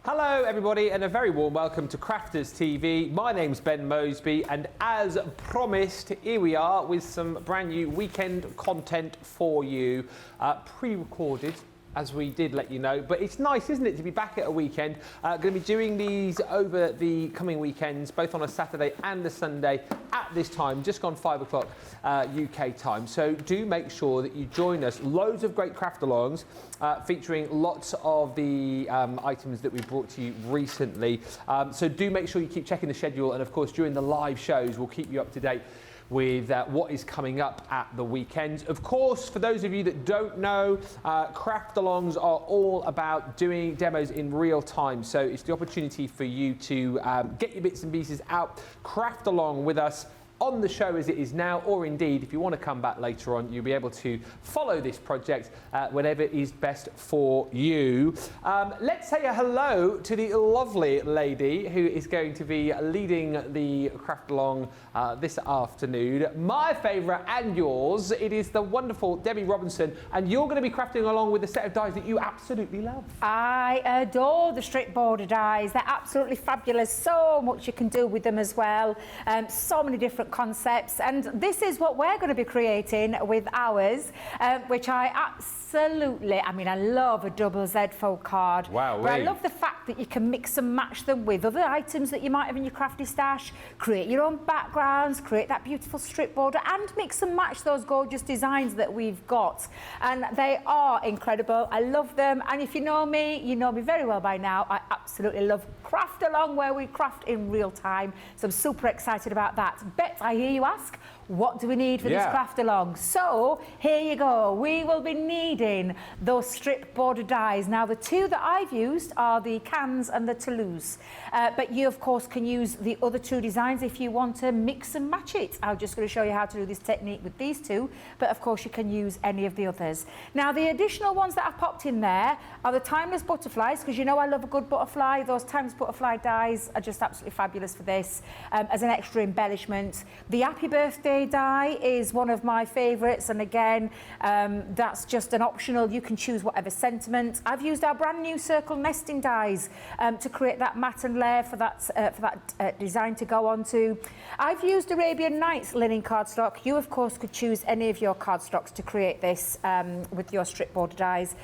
Hello everybody and a very warm welcome to Crafters TV. My name's Ben Mosby and as promised, here we are with some brand new weekend content for you, pre-recorded as we did let you know, but it's nice, isn't it, to be back at a weekend. Going to be doing these over the coming weekends, both on a Saturday and a Sunday at this time, just gone 5 o'clock UK time. So do make sure that you join us. Loads of great craft alongs featuring lots of the items that we brought to you recently. So do make sure you keep checking the schedule, and of course during the live shows we'll keep you up to date with what is coming up at the weekends. Of course, for those of you that don't know, craft alongs are all about doing demos in real time. So it's the opportunity for you to get your bits and pieces out, craft along with us on the show as it is now, or indeed if you want to come back later on, you'll be able to follow this project whenever is best for you. Let's say a hello to the lovely lady who is going to be leading the craft along this afternoon. My favourite and yours, it is the wonderful Debby Robinson, and you're going to be crafting along with a set of dies that you absolutely love. I adore the strip border dies. They're absolutely fabulous. So much you can do with them as well. So many different concepts, and this is what we're going to be creating with ours, which I absolutely, I mean, I love a double Z fold card. Wow. But I love the fact that you can mix and match them with other items that you might have in your crafty stash, create your own backgrounds, create that beautiful strip border, and mix and match those gorgeous designs that we've got. And they are incredible. I love them. And if you know me very well by now. I absolutely love craft along, where we craft in real time. So I'm super excited about that. Bet I hear you ask, what do we need for this craft along? So here you go. We will be needing those strip border dies. Now the two that I've used are the Cannes and the Toulouse, but you of course can use the other two designs if you want to mix and match it. I'm just going to show you how to do this technique with these two, but of course you can use any of the others. Now the additional ones that I've popped in there are the timeless butterflies, because you know I love a good butterfly. Those timeless butterfly dies are just absolutely fabulous for this, as an extra embellishment. The happy birthday die is one of my favourites, and again that's just an optional. You can choose whatever sentiment. I've used our brand new circle nesting dies to create that matte and layer for that design to go on to. I've used Arabian Nights linen cardstock. You of course could choose any of your cardstocks to create this with your strip border dies.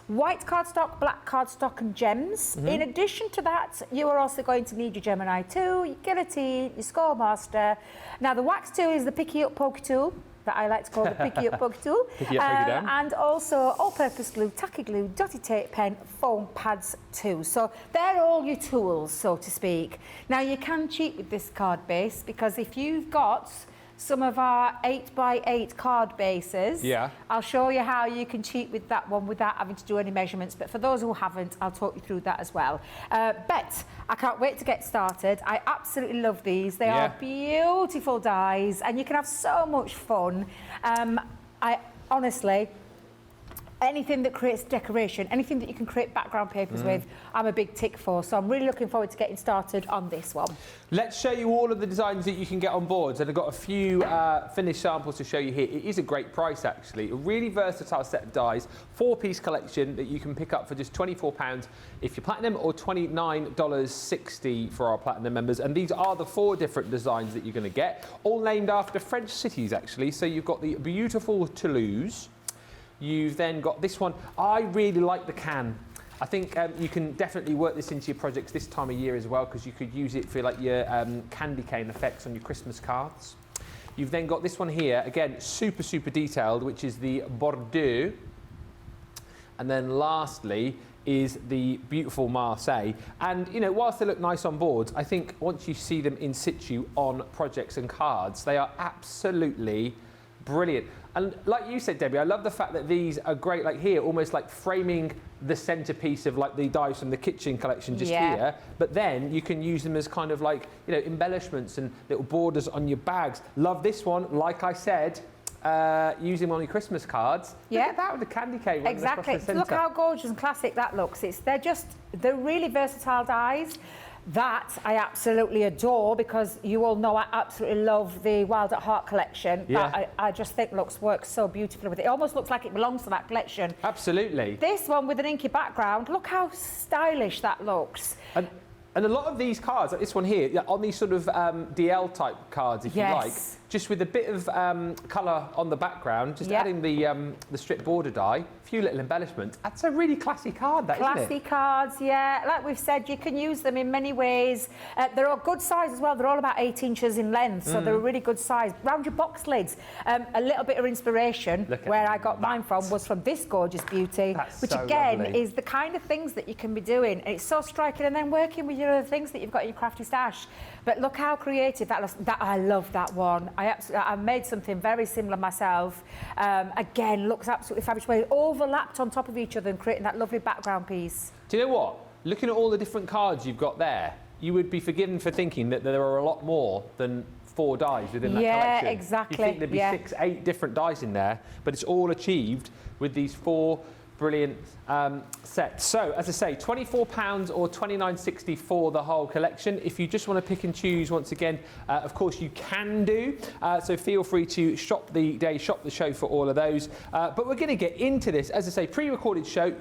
White cardstock, black cardstock and gems. In addition to that, you are also going to need your Gemini tool, your guillotine, your Scoremaster. Now the wax tool is the picky up poke tool that I like to call the picky up poke tool. Picky up, poke down. And also all-purpose glue, tacky glue, dotty tape pen, foam pads too. So they're all your tools, so to speak. Now you can cheat with this card base, because if you've got some of our 8x8 card bases, I'll show you how you can cheat with that one without having to do any measurements. But for those who haven't, I'll talk you through that as well. But I can't wait to get started. I absolutely love these. They are beautiful dies, and you can have so much fun. I honestly, anything that creates decoration, anything that you can create background papers with, I'm a big tick for. So I'm really looking forward to getting started on this one. Let's show you all of the designs that you can get on boards, and I've got a few finished samples to show you here. It is a great price actually, a really versatile set of dies, 4-piece collection that you can pick up for just £24 if you're platinum, or $29.60 for our platinum members. And these are the 4 different designs that you're going to get, all named after French cities actually. So you've got the beautiful Toulouse. You've then got this one. I really like the Cannes. I think you can definitely work this into your projects this time of year as well, because you could use it for like your candy cane effects on your Christmas cards. You've then got this one here, again, super, super detailed, which is the Bordeaux. And then lastly is the beautiful Marseille. And, you know, whilst they look nice on boards, I think once you see them in situ on projects and cards, they are absolutely brilliant. And like you said, Debbie, I love the fact that these are great, like here, almost like framing the centerpiece of like the dies from the kitchen collection just here, but then you can use them as kind of like, you know, embellishments and little borders on your bags. Love this one, like I said, use them on your Christmas cards. Look at that with the candy cane. Exactly. Look how gorgeous and classic that looks. They're really versatile dies. That I absolutely adore, because you all know I absolutely love the Wild at Heart collection. Yeah. That I just think works so beautifully with it. It almost looks like it belongs to that collection. Absolutely. This one with an inky background, look how stylish that looks. And a lot of these cards, like this one here, yeah, on these sort of DL type cards, if you like, just with a bit of colour on the background, just adding the strip border die, a few little embellishments. That's a really classy card, that, isn't it? Classy cards, yeah. Like we've said, you can use them in many ways. They're all good size as well. They're all about 8 inches in length, so they're a really good size. Round your box lids. A little bit of inspiration, where I got mine from, was from this gorgeous beauty, which so again lovely. is the kind of things that you can be doing. And it's so striking, and then working with your other things that you've got in your crafty stash. But look how creative that looks. I love that one. I made something very similar myself. Again, looks absolutely fabulous. Where it overlapped on top of each other and creating that lovely background piece. Do you know what? Looking at all the different cards you've got there, you would be forgiven for thinking that there are a lot more than 4 dies within that collection. Yeah, exactly. You think there'd be 6, 8 different dies in there, but it's all achieved with these 4 brilliant sets. So, as I say, £24 or £29.60 for the whole collection. If you just want to pick and choose, once again, of course you can do. So feel free to shop the show for all of those. But we're going to get into this. As I say, pre-recorded show.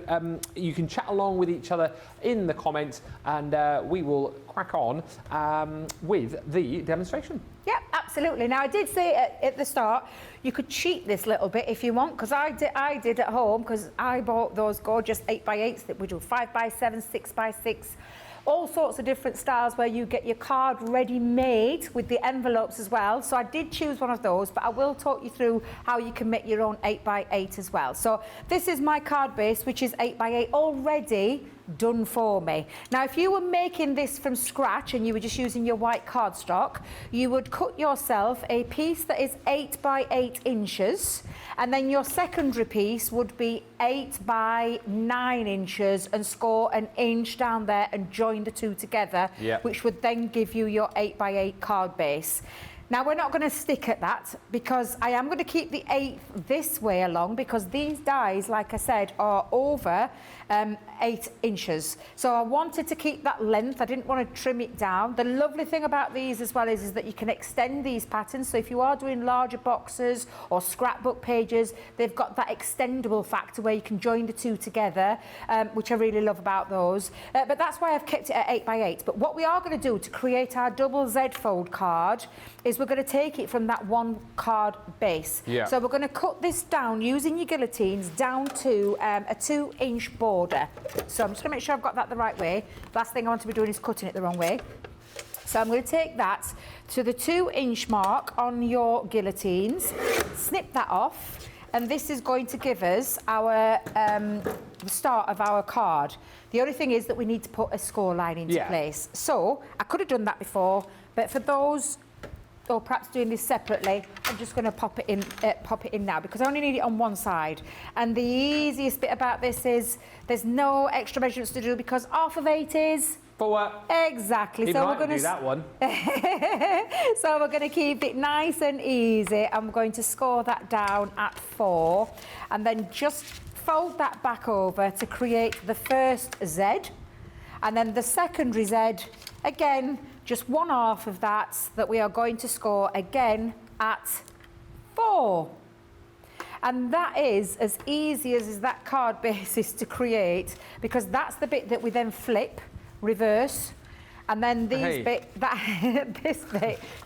You can chat along with each other in the comments, and we will crack on with the demonstration. Yeah, absolutely. Now, I did say at the start, you could cheat this little bit if you want, because I did at home, because I bought those gorgeous 8x8s that we do 5x7, 6x6, all sorts of different styles where you get your card ready-made with the envelopes as well. So I did choose one of those, but I will talk you through how you can make your own 8x8 as well. So this is my card base, which is 8x8 already done for me. Now, if you were making this from scratch and you were just using your white cardstock, you would cut yourself a piece that is 8 by 8 inches, and then your secondary piece would be 8 by 9 inches, and score an inch down there and join the two together, which would then give you your 8 by 8 card base. Now, we're not going to stick at that, because I am going to keep the 8th this way along, because these dies, like I said, are over 8 inches. So I wanted to keep that length. I didn't want to trim it down. The lovely thing about these as well is that you can extend these patterns. So if you are doing larger boxes or scrapbook pages, they've got that extendable factor where you can join the two together, which I really love about those. But that's why I've kept it at 8 by 8. But what we are going to do to create our double Z fold card is we're going to take it from that one card base. So we're going to cut this down using your guillotines down to a 2-inch border. So I'm just going to make sure I've got that the right way. Last thing I want to be doing is cutting it the wrong way. So I'm going to take that to the 2-inch mark on your guillotines, snip that off, and this is going to give us our the start of our card. The only thing is that we need to put a score line into place. So I could have done that before, but for those, or perhaps doing this separately, I'm just going to pop it in now, because I only need it on one side. And the easiest bit about this is there's no extra measurements to do, because half of 8 is 4. Exactly. So we're going to do that one. So we're going to keep it nice and easy. I'm going to score that down at 4, and then just fold that back over to create the first Z, and then the secondary Z again. Just 1/2 of that we are going to score again at 4. And that is as easy as that card base is to create, because that's the bit that we then flip, reverse, and then this bit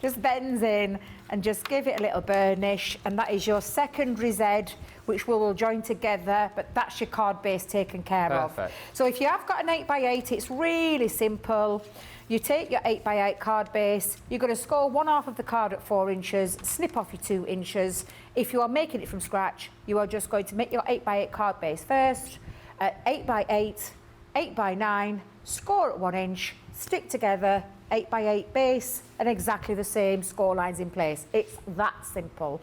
just bends in, and just give it a little burnish, and that is your secondary Z, which we will join together, but that's your card base taken care of. So if you have got an 8 by 8, it's really simple. You take your 8 by 8 card base, you're going to score 1/2 of the card at 4 inches, snip off your 2 inches. If you are making it from scratch, you are just going to make your 8 by 8 card base first, at 8 by 8, 8 by 9, score at 1 inch, stick together, 8 by 8 base, and exactly the same score lines in place. It's that simple.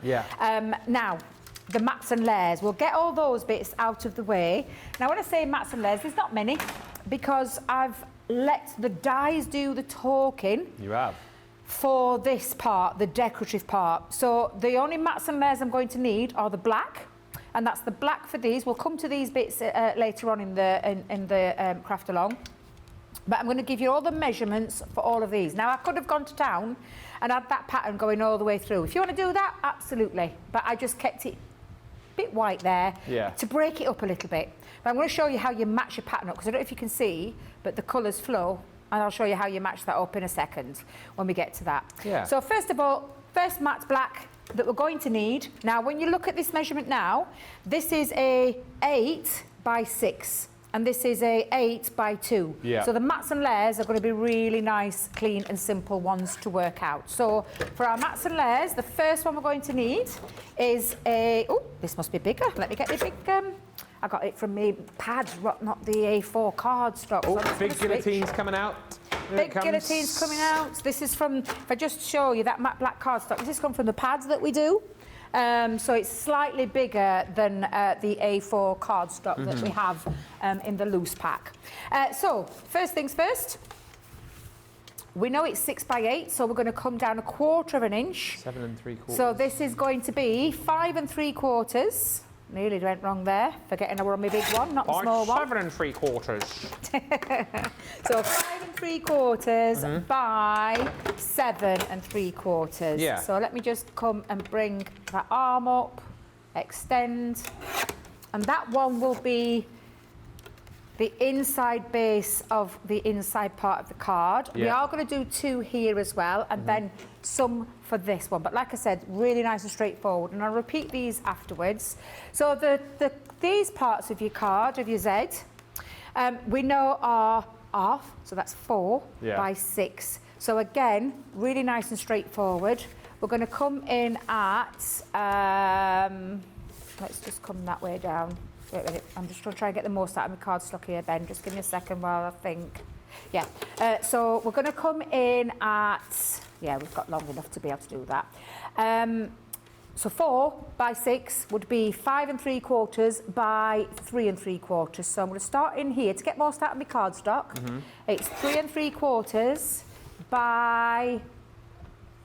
Now, the mats and layers, we'll get all those bits out of the way. Now, when I say mats and layers, there's not many, because I've let the dies do the talking. You have. For this part, the decorative part. So the only mats and layers I'm going to need are the black, and that's the black for these. We'll come to these bits later on in the craft along. But I'm going to give you all the measurements for all of these. Now, I could have gone to town and had that pattern going all the way through. If you want to do that, absolutely. But I just kept it a bit white there to break it up a little bit. But I'm going to show you how you match your pattern up, because I don't know if you can see, but the colours flow. And I'll show you how you match that up in a second when we get to that. Yeah. So first of all, first matte black that we're going to need. Now, when you look at this measurement now, this is a 8 by 6. And this is a 8 by 2. Yeah. So the mats and layers are going to be really nice, clean and simple ones to work out. So for our mats and layers, the first one we're going to need is a... Oh, this must be bigger. Let me get the big... I got it from me pads, not the A4 cardstock. Oh, so big guillotine's coming out. Big guillotine's coming out. This is from, if I just show you that matte black cardstock, this has come from the pads that we do. So it's slightly bigger than the A4 cardstock that we have in the loose pack. So first things first, we know it's 6 by 8, so we're going to come down 1/4 inch. 7 3/4. So this is going to be 5 3/4. Nearly went wrong there, forgetting I were on my big one, not the small one. 7 3/4. So 5 3/4 by 7 3/4. Yeah. So let me just come and bring that arm up, extend, and that one will be the inside base of the inside part of the card. Yeah. We are going to do 2 here as well, and then some for this one. But like I said, really nice and straightforward. And I'll repeat these afterwards. So these parts of your card, of your Z, we know are half, so that's 4 by 6. So again, really nice and straightforward. We're going to come in at, let's just come that way down. Wait a minute, I'm just going to try and get the most out of my cardstock here, Ben. Just give me a second while I think. Yeah, so we're going to come in at, yeah, we've got long enough to be able to do that. So 4 by 6 would be 5 3/4 by 3 3/4. So I'm going to start in here to get most out of my cardstock. It's 3 3/4 by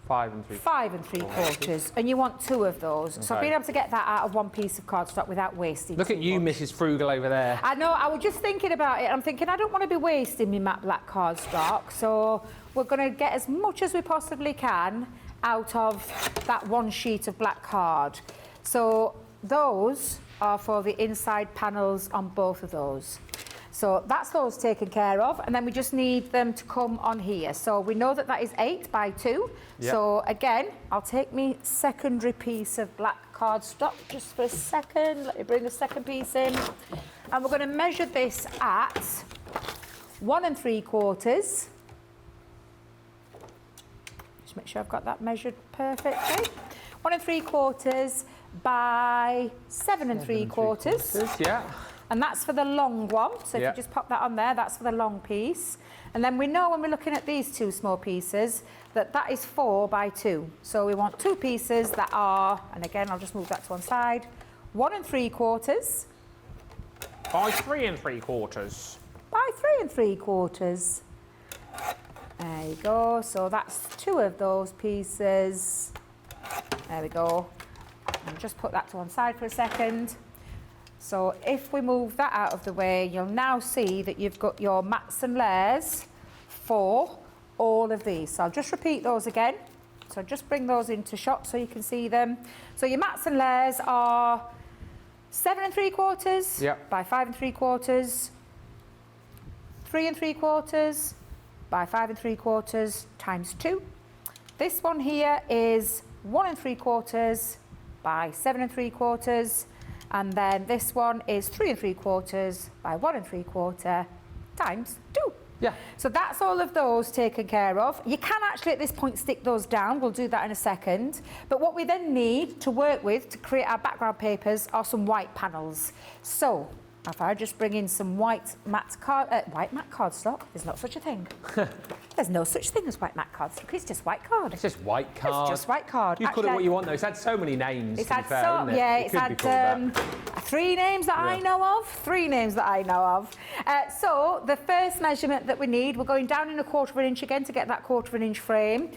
5 3/4. 5 3/4, and you want 2 of those. So being able to get that out of one piece of cardstock without wasting. Look at you, much. Mrs. Frugal over there. I know, I was just thinking about it. I'm thinking I don't want to be wasting my matte black cardstock, so we're going to get as much as we possibly can out of that one sheet of black card. So those are for the inside panels on both of those. So that's those taken care of, and then we just need them to come on here. So we know that that is 8 by 2. Yep. So again, I'll take my secondary piece of black cardstock just for a second. Let me bring the second piece in. And we're going to measure this at 1 3/4. Just make sure I've got that measured perfectly. 1 3/4 by 7 3/4. Yeah. And that's for the long one. So if Yeah. you just pop that on there, that's for the long piece. And then we know when we're looking at these 2 small pieces that that is 4 by 2. So we want 2 pieces that are, and again, I'll just move that to one side, 1 3/4 by 3 3/4. by 3 3/4. There you go. So that's 2 of those pieces. There we go. And just put that to one side for a second. So if we move that out of the way, you'll now see that you've got your mats and layers for all of these. So I'll just repeat those again. So just bring those into shot so you can see them. So your mats and layers are 7 3/4 by 5 3/4, 3 3/4 by 5 3/4 times 2. This one here is 1 3/4 by 7 3/4. And then this one is 3 3/4 by 1 3/4 times 2. Yeah. So that's all of those taken care of. You can actually at this point stick those down. We'll do that in a second. But what we then need to work with to create our background papers are some white panels. So if I just bring in some white matte cardstock, there's not such a thing. There's no such thing as white matte cardstock. It's just white card. It's just white card. It's just white card. You call it what you want though. It's had so many names. It's to had be fair, hasn't it? yeah, It it's could be called had that. 3 names that I know of. 3 names that I know of. So the first measurement that we need, we're going down in 1/4 inch again to get that 1/4 inch frame.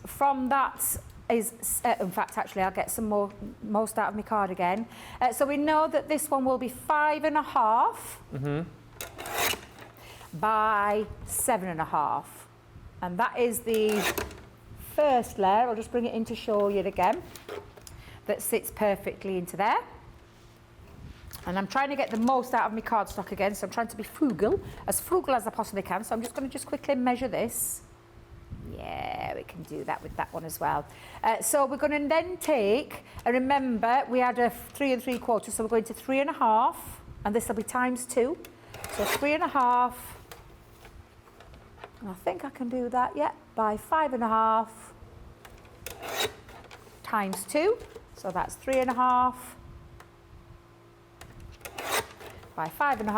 From that is, in fact, actually, I'll get some most out of my card again. So we know that this one will be 5 1/2 by 7.5. And that is the first layer. I'll just bring it in to show you again. That sits perfectly into there. And I'm trying to get the most out of my cardstock again, so I'm trying to be frugal as I possibly can. So I'm just going to quickly measure this. Yeah, we can do that with that one as well. So we're going to then take, and remember we had a 3 3/4, so we're going to 3.5, and this will be times 2. So 3.5, and I think I can do that, yeah, by 5.5 times 2. So that's 3.5 by 5.5.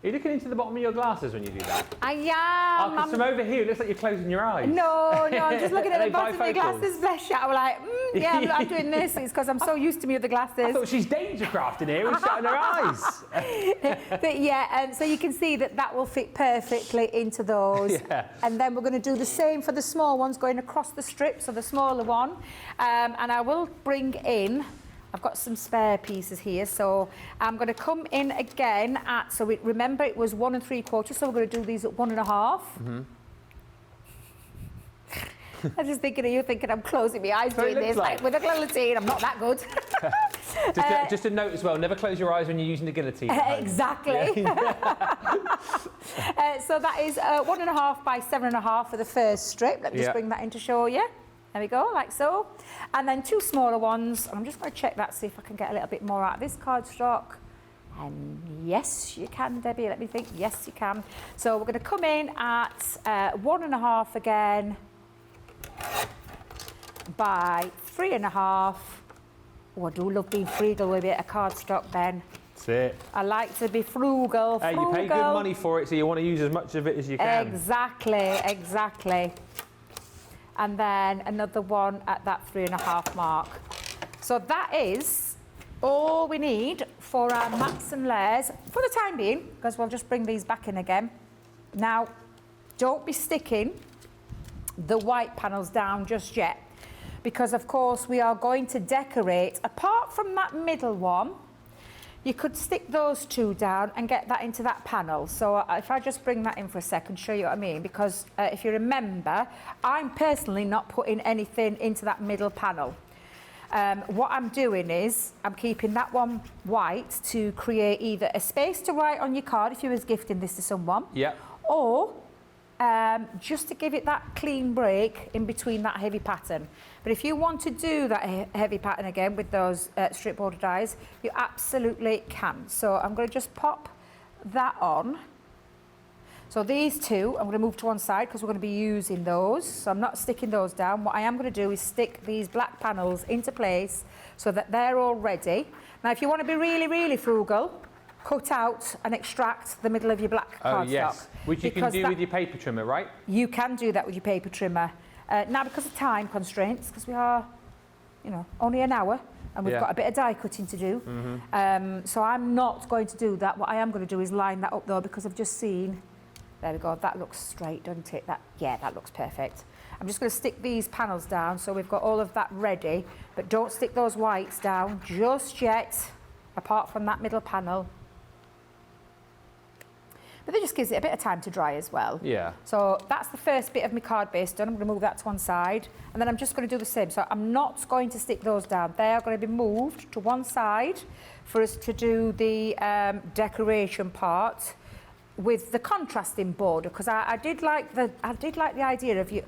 Are you looking into the bottom of your glasses when you do that? I am. Oh, from over here, it looks like you're closing your eyes. No, I'm just looking at the Are they bottom of the bifocals? glasses. Bless you. I'm like, yeah, I'm doing this. It's because I'm so used to me with the I glasses. thought she's danger crafting here and shutting her eyes. But yeah, so you can see that will fit perfectly into those. Yeah. And then we're going to do the same for the small ones going across the strip, so the smaller one. And I will bring in, I've got some spare pieces here, so I'm going to come in again at, remember it was 1 3/4, so we're going to do these at 1.5. Mm-hmm. I'm just thinking of you thinking I'm closing my eyes doing this, like with a guillotine. I'm not that good. Just a note as well, never close your eyes when you're using the guillotine. Exactly. So that is 1.5 by 7.5 for the first strip. Let me just bring that in to show you. There we go, like so. And then 2 smaller ones. I'm just going to check that, see if I can get a little bit more out of this cardstock. And yes, you can, Debbie. Let me think. Yes, you can. So we're going to come in at 1.5 again by 3.5. Oh, I do love being frugal with a bit of cardstock, Ben. That's it. I like to be frugal. Hey, you pay good money for it, so you want to use as much of it as you can. Exactly. And then another one at that 3.5 mark. So that is all we need for our mats and layers for the time being, because we'll just bring these back in again. Now, don't be sticking the white panels down just yet, because of course we are going to decorate, apart from that middle one, you could stick those 2 down and get that into that panel. So if I just bring that in for a second, show you what I mean, because if you remember, I'm personally not putting anything into that middle panel. What I'm doing is I'm keeping that one white to create either a space to write on your card if you was gifting this to someone, or just to give it that clean break in between that heavy pattern. But if you want to do that heavy pattern again with those strip border dies, you absolutely can. So I'm going to just pop that on. So these 2, I'm going to move to one side because we're going to be using those. So I'm not sticking those down. What I am going to do is stick these black panels into place so that they're all ready. Now, if you want to be really, really frugal, cut out and extract the middle of your black cardstock. Yes, which you can do with your paper trimmer, right? You can do that with your paper trimmer. Now, because of time constraints, because we are, only an hour, and we've got a bit of die cutting to do, so I'm not going to do that. What I am going to do is line that up, though, because I've just seen, there we go, that looks straight, doesn't it? That looks perfect. I'm just going to stick these panels down, so we've got all of that ready, but don't stick those whites down just yet, apart from that middle panel. But that just gives it a bit of time to dry as well. Yeah. So that's the first bit of my card base done. I'm going to move that to one side. And then I'm just going to do the same. So I'm not going to stick those down. They are going to be moved to one side for us to do the decoration part with the contrasting border. Because I did like the idea of you.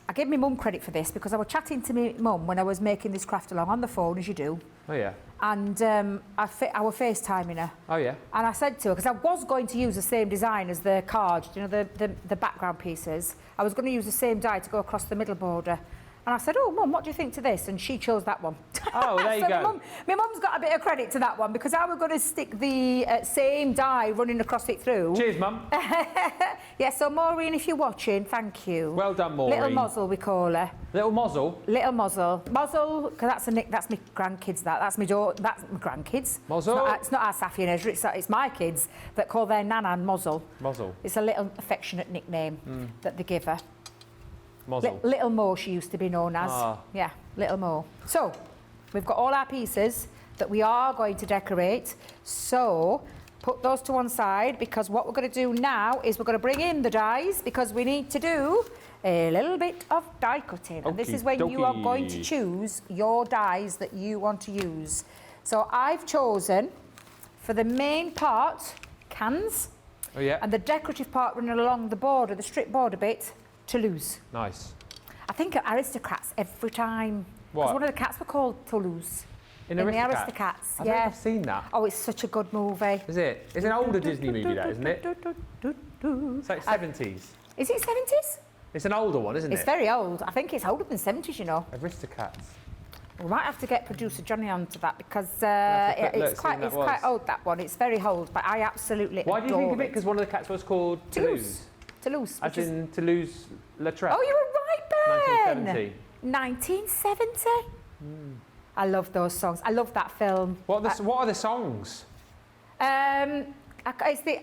I gave my mum credit for this because I was chatting to my mum when I was making this craft along on the phone, as you do. Oh, yeah. And I was FaceTiming her. Oh, yeah. And I said to her, because I was going to use the same design as the card, the background pieces. I was going to use the same die to go across the middle border. And I said, oh, Mum, what do you think to this? And she chose that one. Oh, there you go. My mum's got a bit of credit to that one because I was going to stick the same die running across it through. Cheers, Mum. Yeah, so Maureen, if you're watching, thank you. Well done, Maureen. Little Mozzle, we call her. Little Mozzle? Little Mozzle. Mozzle, because that's my grandkids, that's my daughter, that's my grandkids. Mozzle? It's not our Safi and Ezra, it's my kids that call their Nana Mozzle. Mozzle. It's a little affectionate nickname that they give her. Mozzle. Little Mo, she used to be known as. Ah. Yeah, Little Mo. So, we've got all our pieces that we are going to decorate. So, put those to one side, because what we're going to do now is we're going to bring in the dies, because we need to do a little bit of die cutting. And this is when you are going to choose your dies that you want to use. So I've chosen, for the main part, cans. Oh, yeah. And the decorative part running along the border, the strip border bit, Toulouse. Nice. I think at Aristocrats every time. What? Because one of the cats were called Toulouse. In the Aristocats? Aristocats, I yeah. don't think I've seen that. Oh, it's such a good movie. Is it? It's an older Disney movie, that, isn't it? It's like 70s. Is it 70s? It's an older one, isn't it? It's very old. I think it's older than 70s, you know. Aristocats. We might have to get producer Johnny onto that, because Look, it's quite old, that one. It's very old, but I absolutely Why do you think of it? it. Because one of the cats was called Toulouse. Toulouse. As in Toulouse-Lautrec. Oh, you were right, Ben! 1970. 1970? I love those songs. I love that film. What are the songs? It's the...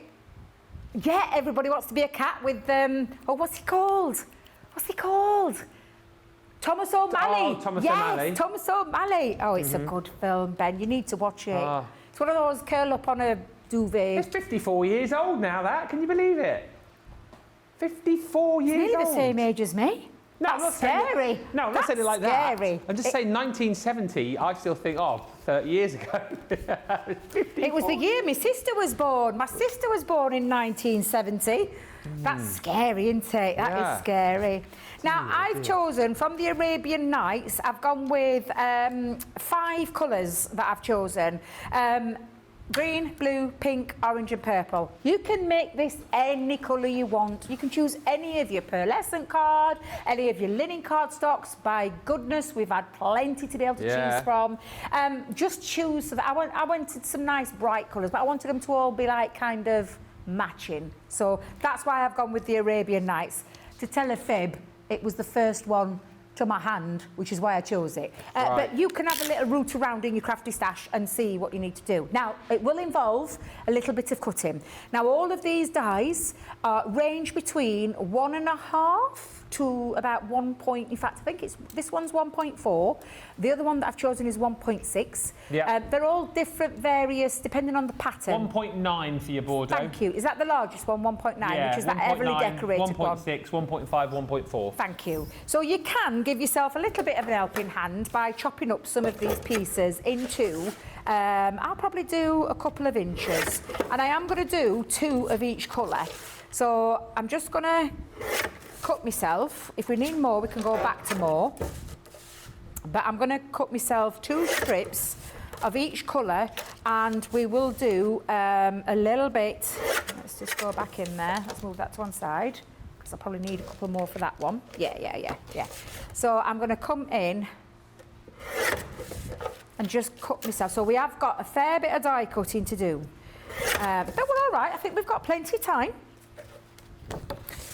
Yeah, Everybody Wants to Be a Cat with... oh, what's he called? What's he called? Thomas O'Malley. Oh, Thomas yes, O'Malley. Thomas O'Malley. Oh, it's a good film, Ben. You need to watch it. Ah. It's one of those curl up on a duvet. It's 54 years old now, that. Can you believe it? 54 years Nearly old. the same age as me. No, I'm not That's saying scary. it, no, I'm not saying it like that. Scary. I'm just saying 1970, I still think, 30 years ago. It was the year my sister was born. My sister was born in 1970. That's scary, isn't it? That is scary. Now, I've chosen from the Arabian Nights, I've gone with 5 colours that I've chosen. Green, blue, pink, orange and purple. You can make this any colour you want. You can choose any of your pearlescent card, any of your linen cardstocks. By goodness, we've had plenty to be able to choose from. Just choose. So that I wanted some nice bright colours, but I wanted them to all be like kind of matching. So that's why I've gone with the Arabian Nights. To tell a fib, it was the first one to my hand, which is why I chose it. But you can have a little route around in your crafty stash and see what you need to do. Now, it will involve a little bit of cutting. Now, all of these dies range between 1.5 to about 1 point. In fact, I think this one's 1.4. The other one that I've chosen is 1.6. Yeah. They're all different, various, depending on the pattern. 1.9 for your Bordeaux. Thank you. Is that the largest one, 1.9, Yeah, which is that heavily 1.9, decorated one? 1.6, 1.5, 1.4. Thank you. So you can give yourself a little bit of an helping hand by chopping up some of these pieces into, I'll probably do a couple of inches. And I am going to do 2 of each colour. So I'm just going to cut myself. If we need more, we can go back to more. But I'm going to cut myself 2 strips of each colour, and we will do a little bit. Let's just go back in there. Let's move that to one side, because I probably need a couple more for that one. Yeah. So I'm going to come in and just cut myself. So we have got a fair bit of die cutting to do. But we're all right. I think we've got plenty of time.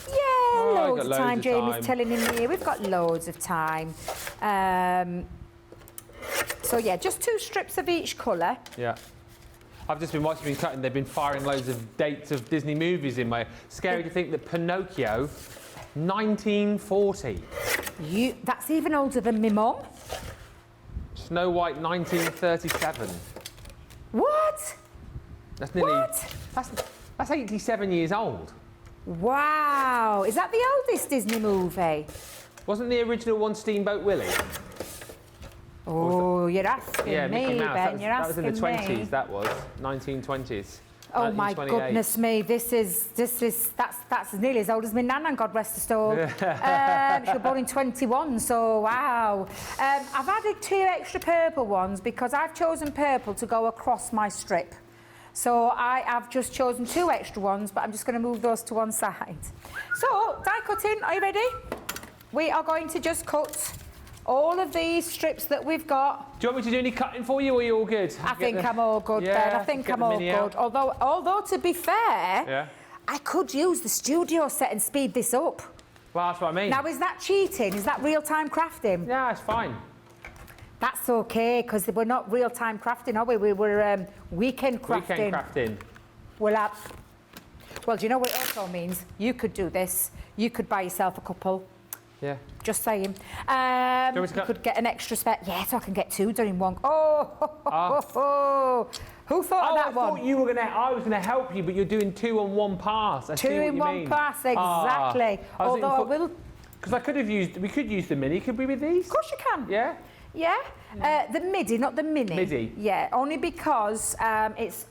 Yeah, loads of time. Jamie's telling him here. We've got loads of time. So yeah, just 2 strips of each colour. Yeah. I've just been watching cutting. They've been firing loads of dates of Disney movies in my... Scary to think that Pinocchio, 1940. That's even older than my mum. Snow White, 1937. What? That's nearly... What? That's 87 years old. Wow. Is that the oldest Disney movie? Wasn't the original one Steamboat Willie? Oh, you're asking me, Mickey Mouse. Ben. You're that was in the asking 20s, me. that was. 1920s. Oh my 1928. goodness me, that's nearly as old as my nana, God rest her soul. She was born in 21, so wow. I've added 2 extra purple ones because I've chosen purple to go across my strip. So I have just chosen 2 extra ones, but I'm just going to move those to one side. So, die cutting, are you ready? We are going to just cut all of these strips that we've got. Do you want me to do any cutting for you, or are you all good? I think I'm all good, Ben. I think I'm all good. Although, to be fair, I could use the studio set and speed this up. Well, that's what I mean. Now, is that cheating? Is that real-time crafting? Yeah, it's fine. That's okay, because we're not real-time crafting, are we? We're weekend crafting. Weekend crafting. Well, do you know what it also means? You could do this. You could buy yourself a couple. Yeah. Just saying. You could get an extra spare. Yeah, so I can get 2 done in one. Who thought of that I one? thought you were gonna. I was gonna help you, but you're doing 2 on 1 pass. I see Two what in you one mean. pass, exactly. Although I will. Because I could have used. We could use the mini. Could we with these? Of course you can. Yeah. Yeah. The midi, not the mini. Midi. Yeah, only because it's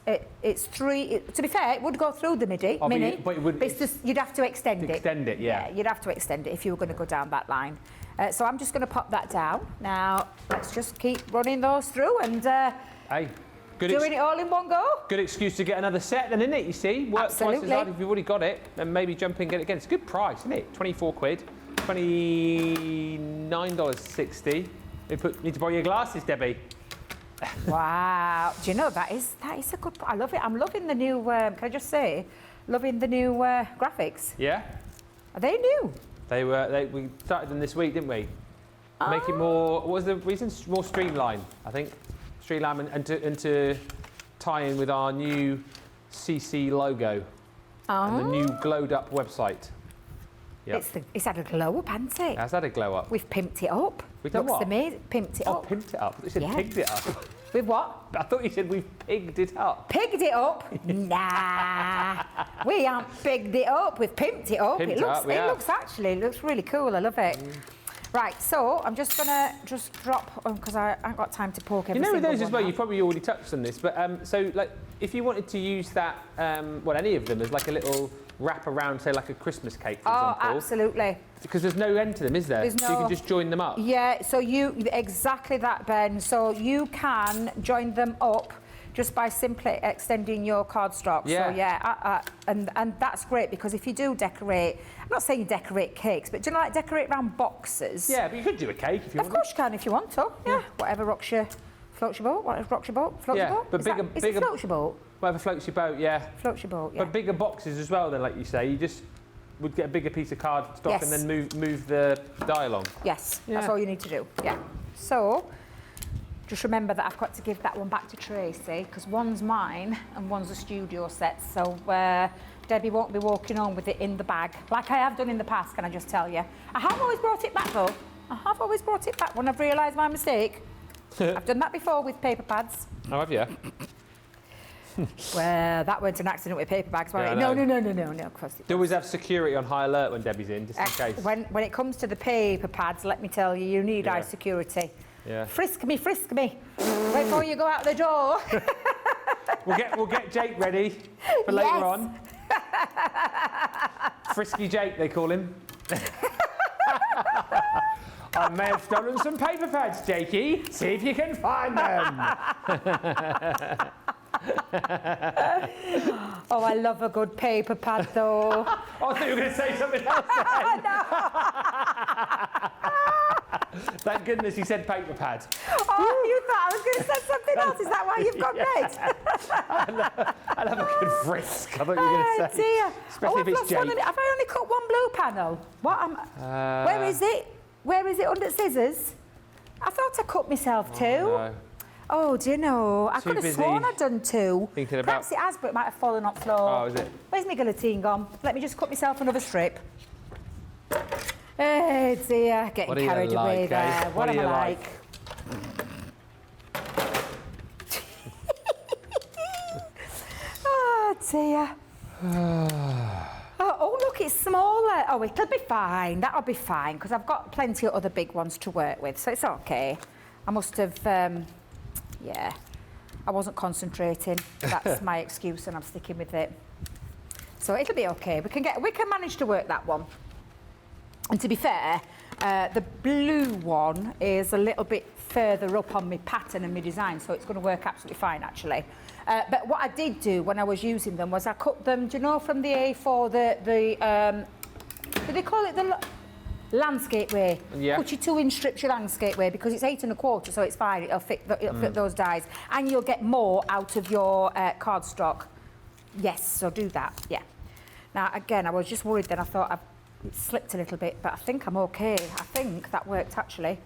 3. To be fair, it would go through the midi. Oh, mini. but it would. It's just you'd have to extend it. Extend it, yeah. You'd have to extend it if you were going to go down that line. So I'm just going to pop that down. Now let's just keep running those through and Hey. doing it all in one go. Good excuse to get another set then, isn't it? You see? Work twice as Absolutely. hard if you've already got it, and maybe jump in and get it again. It's a good price, isn't it? 24 quid. $29.60. Need to borrow your glasses, Debbie. Wow. Do you know, that is a good... I love it. I'm loving the new... can I just say? Loving the new graphics. Yeah? Are they new? We started them this week, didn't we? Make it more... What was the reason? More streamlined, I think. Streamline and to tie in with our new CC logo and the new glowed up website. Yep. It's had a glow up, hasn't it? How's that a glow up? We've pimped it up. We've done Looks what? amazing. Pimped it up. Pimped it up. You said Yeah. pigged it up. With what? I thought you said we've pigged it up. Pigged it up? Nah. We haven't pigged it up. We've pimped it up. Pimped It it up, we have. looks really cool. I love it. Right, so I'm just gonna drop because I haven't got time to poke every You know, with single those as one well, out. you've probably already touched on this, but so like if you wanted to use that, well, any of them as like a little wrap around, say like a Christmas cake, for Oh, example. absolutely. Because there's no end to them, is there? There's So you no- can just join them up. Yeah, so exactly that, Ben. So you can join them up just by simply extending your cardstock. Yeah. So yeah, and that's great because if you do decorate, I'm not saying you decorate cakes, but do you know, like decorate around boxes? Yeah, but you could do a cake if you Of want. course you can if you want to. Yeah, whatever floats your boat. Whatever rocks your boat. Floats Yeah, your boat. but Is bigger- it bigger- floats your boat? Whatever floats your boat, yeah. Floats your boat. Yeah. But bigger boxes as well, then, like you say, you just would get a bigger piece of cardstock Yes. and then move the die along. Yes, that's Yeah. all you need to do. Yeah. So just remember that I've got to give that one back to Tracy because one's mine and one's a studio set. So Debbie won't be walking on with it in the bag like I have done in the past, can I just tell you? I have always brought it back though. I have always brought it back when I've realised my mistake. I've done that before with paper pads. Oh, have you? Well, that weren't an accident with paper bags, was Yeah, I it? No, know. of course it They always have security on high alert when Debbie's in, just in case. When it comes to the paper pads, let me tell you, you need Yeah. eye security. Yeah. Frisk me. Before you go out the door. We'll get Jake ready for later Yes. on. Frisky Jake, they call him. I may have stolen some paper pads, Jakey. See if you can find them. Oh, I love a good paper pad, though. Oh, I thought you were going to say something else then. Thank goodness you said paper pad. Oh, you thought I was going to say something else? Is that why you've got red? I love a good frisk. I thought you were going Oh, to say. dear. Especially if I've it's lost one Jake. of it. Have I only cut one blue panel? What am Where is it? Where is it under scissors? I thought I cut myself too. No. Oh, do you know? I Too could have busy sworn I'd done two. thinking about- Perhaps it has, but it might have fallen off floor. Oh, is it? Where's my guillotine gone? Let me just cut myself another strip. Hey, dear, getting What do you carried away like, there. eh? What do am I you like? Oh, dear. Oh, look, it's smaller. Oh, it'll be fine. That'll be fine, because I've got plenty of other big ones to work with, so it's okay. I must have, yeah, I wasn't concentrating. That's my excuse, and I'm sticking with it. So it'll be okay. We can manage to work that one. And to be fair, the blue one is a little bit further up on my pattern and my design, so it's going to work absolutely fine, actually. But what I did do when I was using them was I cut them, do you know, from the A4, do they call it the landscape way? Yeah. Cut your 2-inch strips your landscape way, because it's 8 1/4, so it's fine. It'll fit those dies, and you'll get more out of your cardstock. Yes, so do that. Yeah. Now again, I was just worried. Then I thought it slipped a little bit, but I think I'm okay. I think that worked actually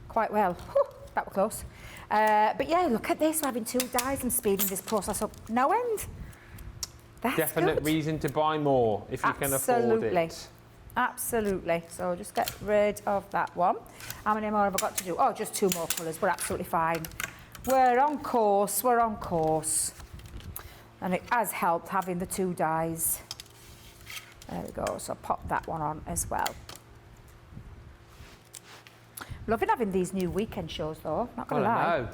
quite well. Whew, that was close. But yeah, look at this. We're having 2 dies and speeding this process up no end. That's Definite good. reason to buy more if you can afford Absolutely. it. Absolutely. So just get rid of that one. How many more have I got to do? Oh, just 2 more colours. We're absolutely fine. We're on course, we're on course. And it has helped having the 2 dies. There we go, so pop that one on as well. Loving having these new weekend shows though, not gonna lie. I know.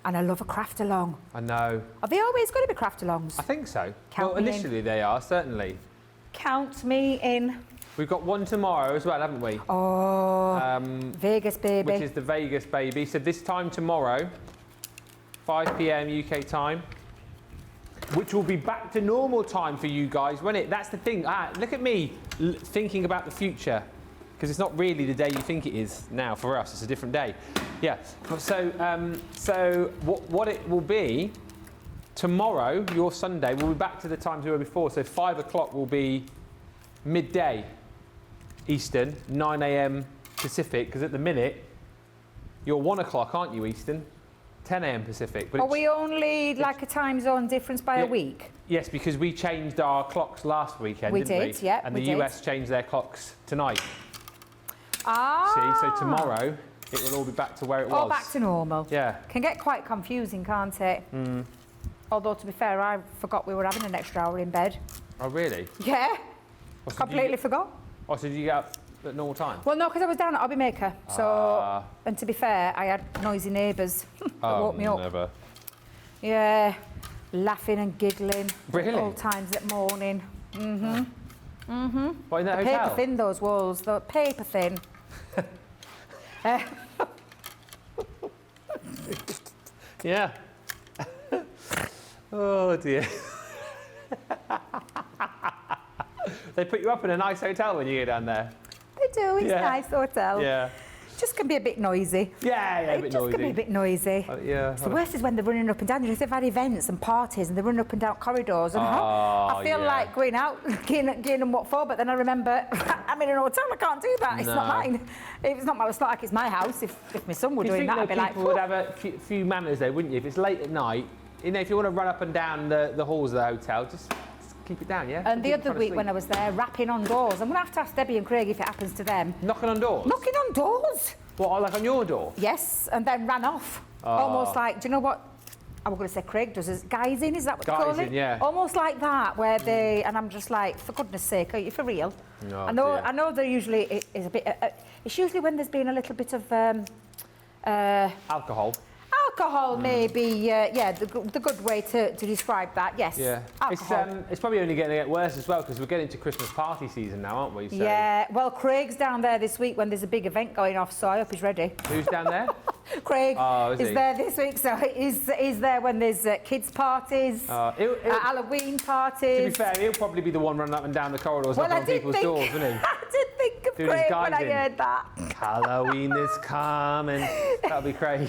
And I love a craft along. I know. Are they always going to be craft alongs? I think so. Count well, me in. initially they are, certainly. Count me in. We've got one tomorrow as well, haven't we? Oh, Vegas baby. Which is the Vegas baby. So this time tomorrow, 5 p.m. UK time, which will be back to normal time for you guys, won't it? That's the thing. Look at me thinking about the future, because it's not really the day you think it is now for us. It's a different day. Yeah. So what it will be tomorrow, your Sunday, we'll be back to the times we were before. So 5 o'clock will be midday Eastern, 9 a.m. Pacific, because at the minute you're 1 o'clock, aren't you, Eastern? 10 a.m. Pacific. But Are we only like a time zone difference by a week? Yes, because we changed our clocks last weekend, didn't we? Yeah, and we the did. US changed their clocks tonight. Ah. See, so tomorrow it will all be back to where it was. All back to normal. Yeah. Can get quite confusing, can't it? Although, to be fair, I forgot we were having an extra hour in bed. Oh, really? Yeah, Oh, so completely forgot. so did you get up at normal time? Well, no, because I was down at Hobby Maker. So, and to be fair, I had noisy neighbours that woke me up. Never. Yeah, laughing and giggling. Really? At all times at morning. What, in that Paper hotel? thin, those walls. The paper thin. Yeah. Oh, dear. They put you up in a nice hotel when you go down there. They do, it's Yeah. a nice hotel. Yeah. Just can be a bit noisy. Yeah, a It bit just noisy. can be a bit noisy. Yeah. The worst is when they're running up and down. You know, they've had events and parties and they're running up and down corridors. And I feel yeah. like going out, getting them what for, but then I remember, I'm in an hotel, I can't do that. It's not No. mine. It's not like it's my house. If my son were You doing think that, that I'd be like, people would have a few manners though, wouldn't you? If it's late at night, you know, if you want to run up and down the halls of the hotel, just keep it down, yeah? And the People other trying to week sleep. when I was there, rapping on doors. I'm going to have to ask Debbie and Craig if it happens to them. Knocking on doors? Knocking on doors. What, like on your door? Yes, and then ran off. Almost like, do you know what? I was going to say Craig does. Is guysing, is that what they call it? Guysing, yeah. Almost like that, where they, and I'm just like, for goodness sake, are you for real? Oh, I know, dear. I know. There usually is a bit. It's usually when there's been a little bit of Alcohol. alcohol, maybe. Yeah, the good way to describe that. Yes. Yeah. Alcohol. It's probably only going to get worse as well because we're getting to Christmas party season now, aren't we? So Yeah. Well, Craig's down there this week when there's a big event going off, so I hope he's ready. Who's down there? Craig Oh, is he? there this week, so he's there when there's kids' parties, Halloween parties. To be fair, he'll probably be the one running up and down the corridors Well, knocking on people's doors, wouldn't he? I did think of Doing his Craig when I guising. heard that. Halloween is coming. That'll be Craig.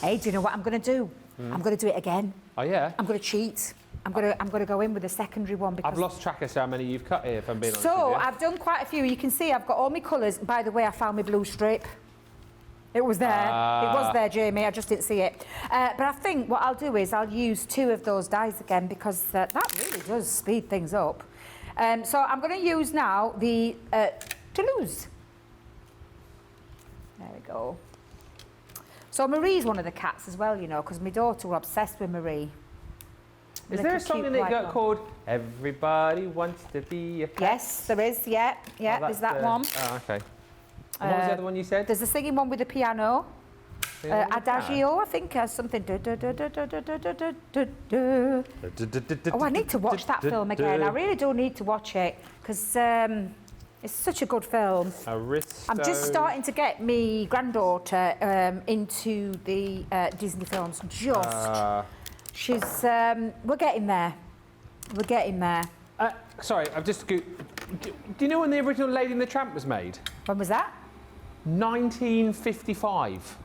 Hey, do you know what I'm going to do? I'm going to do it again. Oh, yeah? I'm going to cheat. I'm going to go in with a secondary one because. I've lost track of how many you've cut here, if I'm being honest So with you. I've done quite a few. You can see I've got all my colours. By the way, I found my blue strip. It was there. It was there, Jamie. I just didn't see it. But I think what I'll do is I'll use 2 of those dies again because that really does speed things up. So I'm going to use now the Toulouse. There we go. So Marie's one of the cats as well, you know, because my daughter was obsessed with Marie. Is there a song in it called Everybody Wants to Be a Cat? Yes, there is. Yeah, Oh, there's that one. Oh, okay. And what was the other one you said? There's a singing one with the piano. The other one? Adagio, I think, has something. Oh, I need to watch that film again. I really do need to watch it because it's such a good film. Aristo. I'm just starting to get me granddaughter into the Disney films. She's. We're getting there. We're getting there. Sorry, I've just. Do you know when the original Lady and the Tramp was made? When was that? 1955.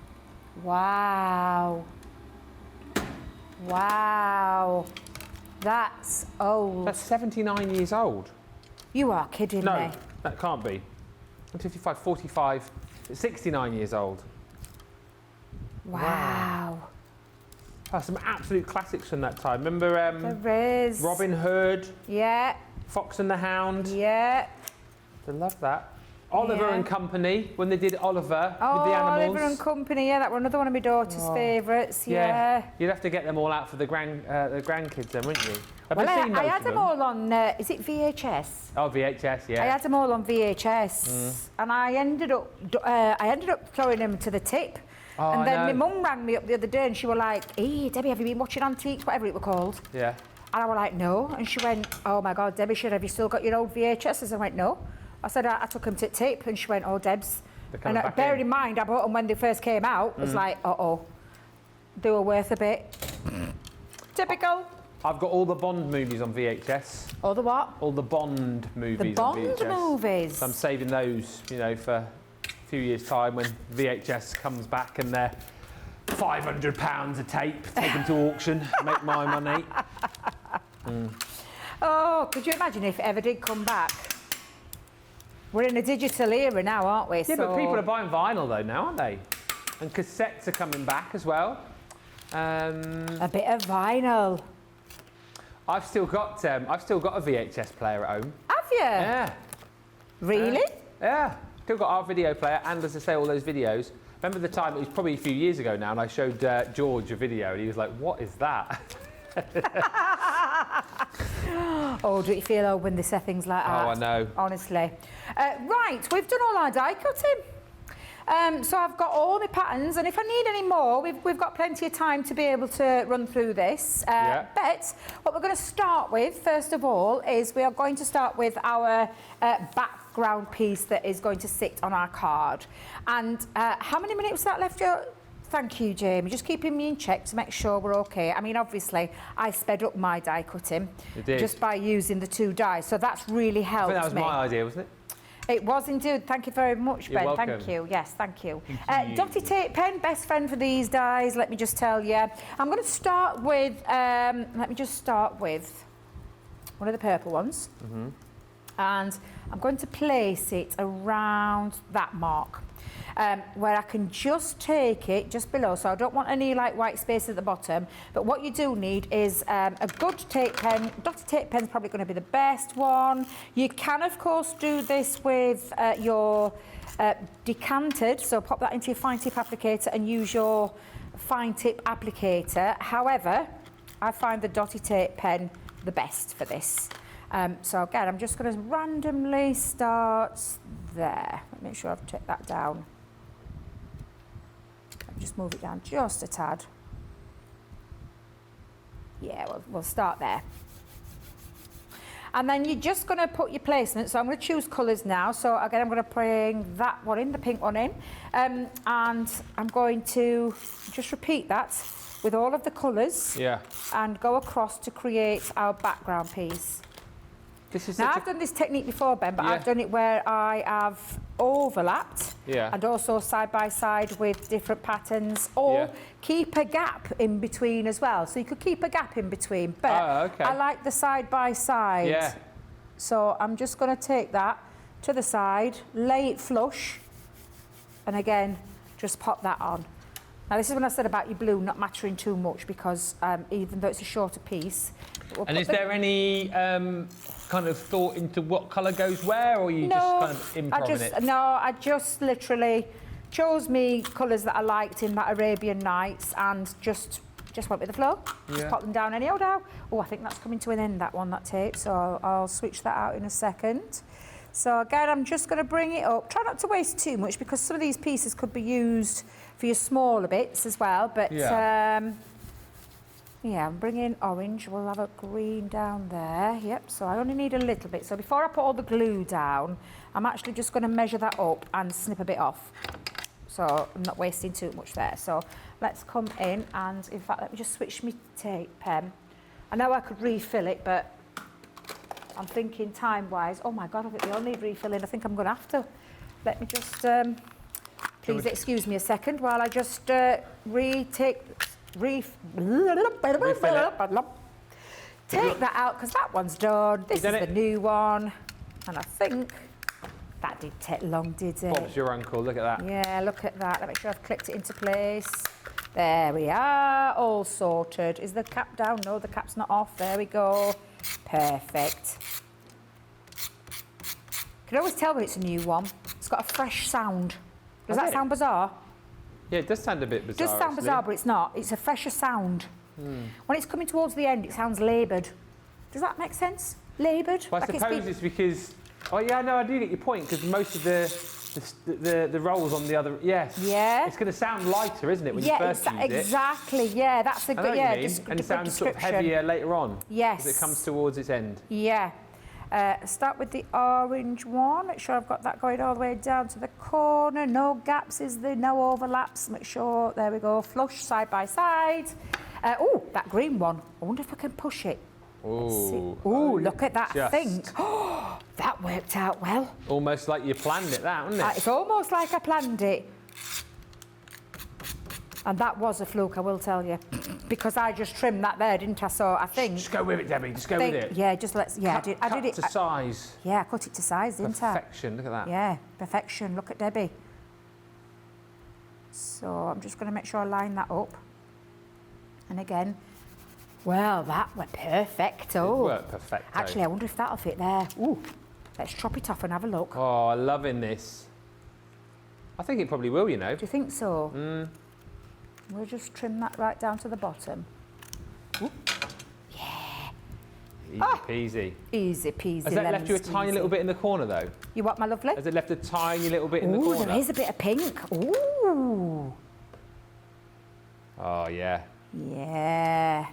Wow. Wow. That's old. That's 79 years old. You are kidding No, me. that can't be. 55, 45, 69 years old. Wow. Some absolute classics from that time. Remember There is. Robin Hood, Yeah, Fox and the Hound? yeah. I love that. Oliver Yeah. and Company, when they did Oliver Oh, with the animals. Oliver and Company, yeah, that were another one of my daughter's favourites, yeah. You'd have to get them all out for the grandkids then, wouldn't you? Have Well, you seen I most had of them all on, is it VHS? Oh, VHS, yeah. I had them all on VHS, and I ended up throwing them to the tip. Oh, and I then my know. mum rang me up the other day and she was like, hey, Debbie, have you been watching Antiques, whatever it were called? Yeah. And I was like, no. And she went, oh my God, Debbie, have you still got your old VHSs? I went, no. I said, I took them to tip. And she went, oh, Debs. They're coming back bearing in. in mind, I bought them when they first came out. It was like, uh-oh, they were worth a bit. Typical. I've got all the Bond movies on VHS. All the what? All the Bond movies The on Bond VHS. movies. So I'm saving those, you know, for a few years' time when VHS comes back and they're £500 a tape. Take them to auction, make my money. Oh, could you imagine if it ever did come back? We're in a digital era now, aren't we? Yeah, but people are buying vinyl though now, aren't they? And cassettes are coming back as well. A bit of vinyl. I've still got a VHS player at home. Have you? Yeah, Really? yeah. Still got our video player, and as I say, all those videos. Remember the time, it was probably a few years ago now, and I showed George a video, and he was like, what is that? Oh, do you feel old when they say things like that? Oh, I know. Honestly. Right, we've done all our die cutting. So I've got all my patterns, and if I need any more, we've got plenty of time to be able to run through this. Yeah. But what we're going to start with, first of all, is we are going to start with our background piece that is going to sit on our card. And how many minutes was that left, Joe? Thank you, Jamie. Just keeping me in check to make sure we're okay. I mean, obviously, I sped up my die cutting You did. just by using the two dies, so that's really I helped think that was me. my idea, wasn't it? It was indeed. Thank you very much, You're Ben. welcome. Thank you. Yes, thank you. Thank you. Dotty tape pen, best friend for these dies. Let me just tell you. I'm going to start with. Let me just start with one of the purple ones, and I'm going to place it around that mark. Where I can just take it just below, so I don't want any like white space at the bottom, but what you do need is a good tape pen. Dotty tape pen's probably going to be the best one. You can of course do this with your decanted, so pop that into your fine tip applicator and use your fine tip applicator. However, I find the dotty tape pen the best for this. So again, I'm just going to randomly start there. Let me make sure I've taken that down. Just move it down just a tad. Yeah, we'll start there. And then you're just going to put your placement. So I'm going to choose colours now. So again, I'm going to bring that one in, the pink one in. And I'm going to just repeat that with all of the colours. Yeah. And go across to create our background piece. This is Now, such I've done this technique before, Ben, but Yeah. I've done it where I have overlapped Yeah. and also side by side with different patterns, or Yeah. keep a gap in between as well. So you could keep a gap in between, but Oh, okay. I like the side by side. Yeah. So I'm just going to take that to the side, lay it flush, and again, just pop that on. Now, this is when I said about your blue not mattering too much, because even though it's a shorter piece. we'll And put is the- there any kind of thought into what colour goes where, or are you just kind of improving it? I just literally chose me colours that I liked in that Arabian Nights and just went with the flow. Just Yeah. pop them down anyhow now. Oh, I think that's coming to an end, that one, that tape, so I'll switch that out in a second. So again, I'm just going to bring it up. Try not to waste too much, because some of these pieces could be used for your smaller bits as well, but yeah, I'm bringing orange. We'll have a green down there. Yep, so I only need a little bit. So before I put all the glue down, I'm actually just going to measure that up and snip a bit off. So I'm not wasting too much there. So let's come in, and in fact, let me just switch my tape pen. I know I could refill it, but I'm thinking time-wise. Oh my God, I think they all need refilling. I think I'm going to have to. Let me just, please excuse me a second while I just take that out, because that one's done. This is done the it? new one, and I think that didn't take long, did it? Bob's your uncle, look at that. Yeah, look at that. Let me make sure I've clipped it into place. There we are, all sorted. Is the cap down? No, the cap's not off. There we go. Perfect. You can always tell when it's a new one. It's got a fresh sound. Does Has that it? sound bizarre? Yeah, it does sound a bit bizarre. It does sound actually. bizarre, but it's not. It's a fresher sound. When it's coming towards the end, it sounds laboured. Does that make sense? Laboured? Well, I suppose it's because... Oh, yeah, no, I do get your point, because most of the rolls on the other... Yes. Yeah. It's going to sound lighter, isn't it, when you first use it? Exactly. Yeah, that's a I know good... what Yeah, you mean. just And good it sounds sort of description. heavier later on. Yes. As it comes towards its end. Yeah. Start with the orange one. Make sure I've got that going all the way down to the corner. No gaps, is there? No overlaps. Make sure, there we go, flush side by side. Oh, that green one. I wonder if I can push it. Ooh. Oh, look at that Just. thing. Oh, that worked out well. Almost like you planned it, that, wasn't it? It's almost like I planned it. And that was a fluke, I will tell you. Because I just trimmed that there, didn't I? So I think... Just go with it, Debbie. Just go with it. Yeah, just let's... Yeah, I did it. to size. Yeah, I cut it to size, didn't I? Perfection. Look at that. Yeah, perfection. Look at Debbie. So I'm just going to make sure I line that up. And again, well, that were perfect. It worked perfect. Actually, I wonder if that'll fit there. Ooh, let's chop it off and have a look. Oh, I'm loving this. I think it probably will, you know. Do you think so? We'll just trim that right down to the bottom. Ooh. Easy peasy. Easy peasy. Has that left you a lemon tiny squeezy. little bit in the corner, though? You what, my lovely? Has it left a tiny little bit in the Ooh, corner? there is a bit of pink. Ooh. Oh, yeah. Yeah.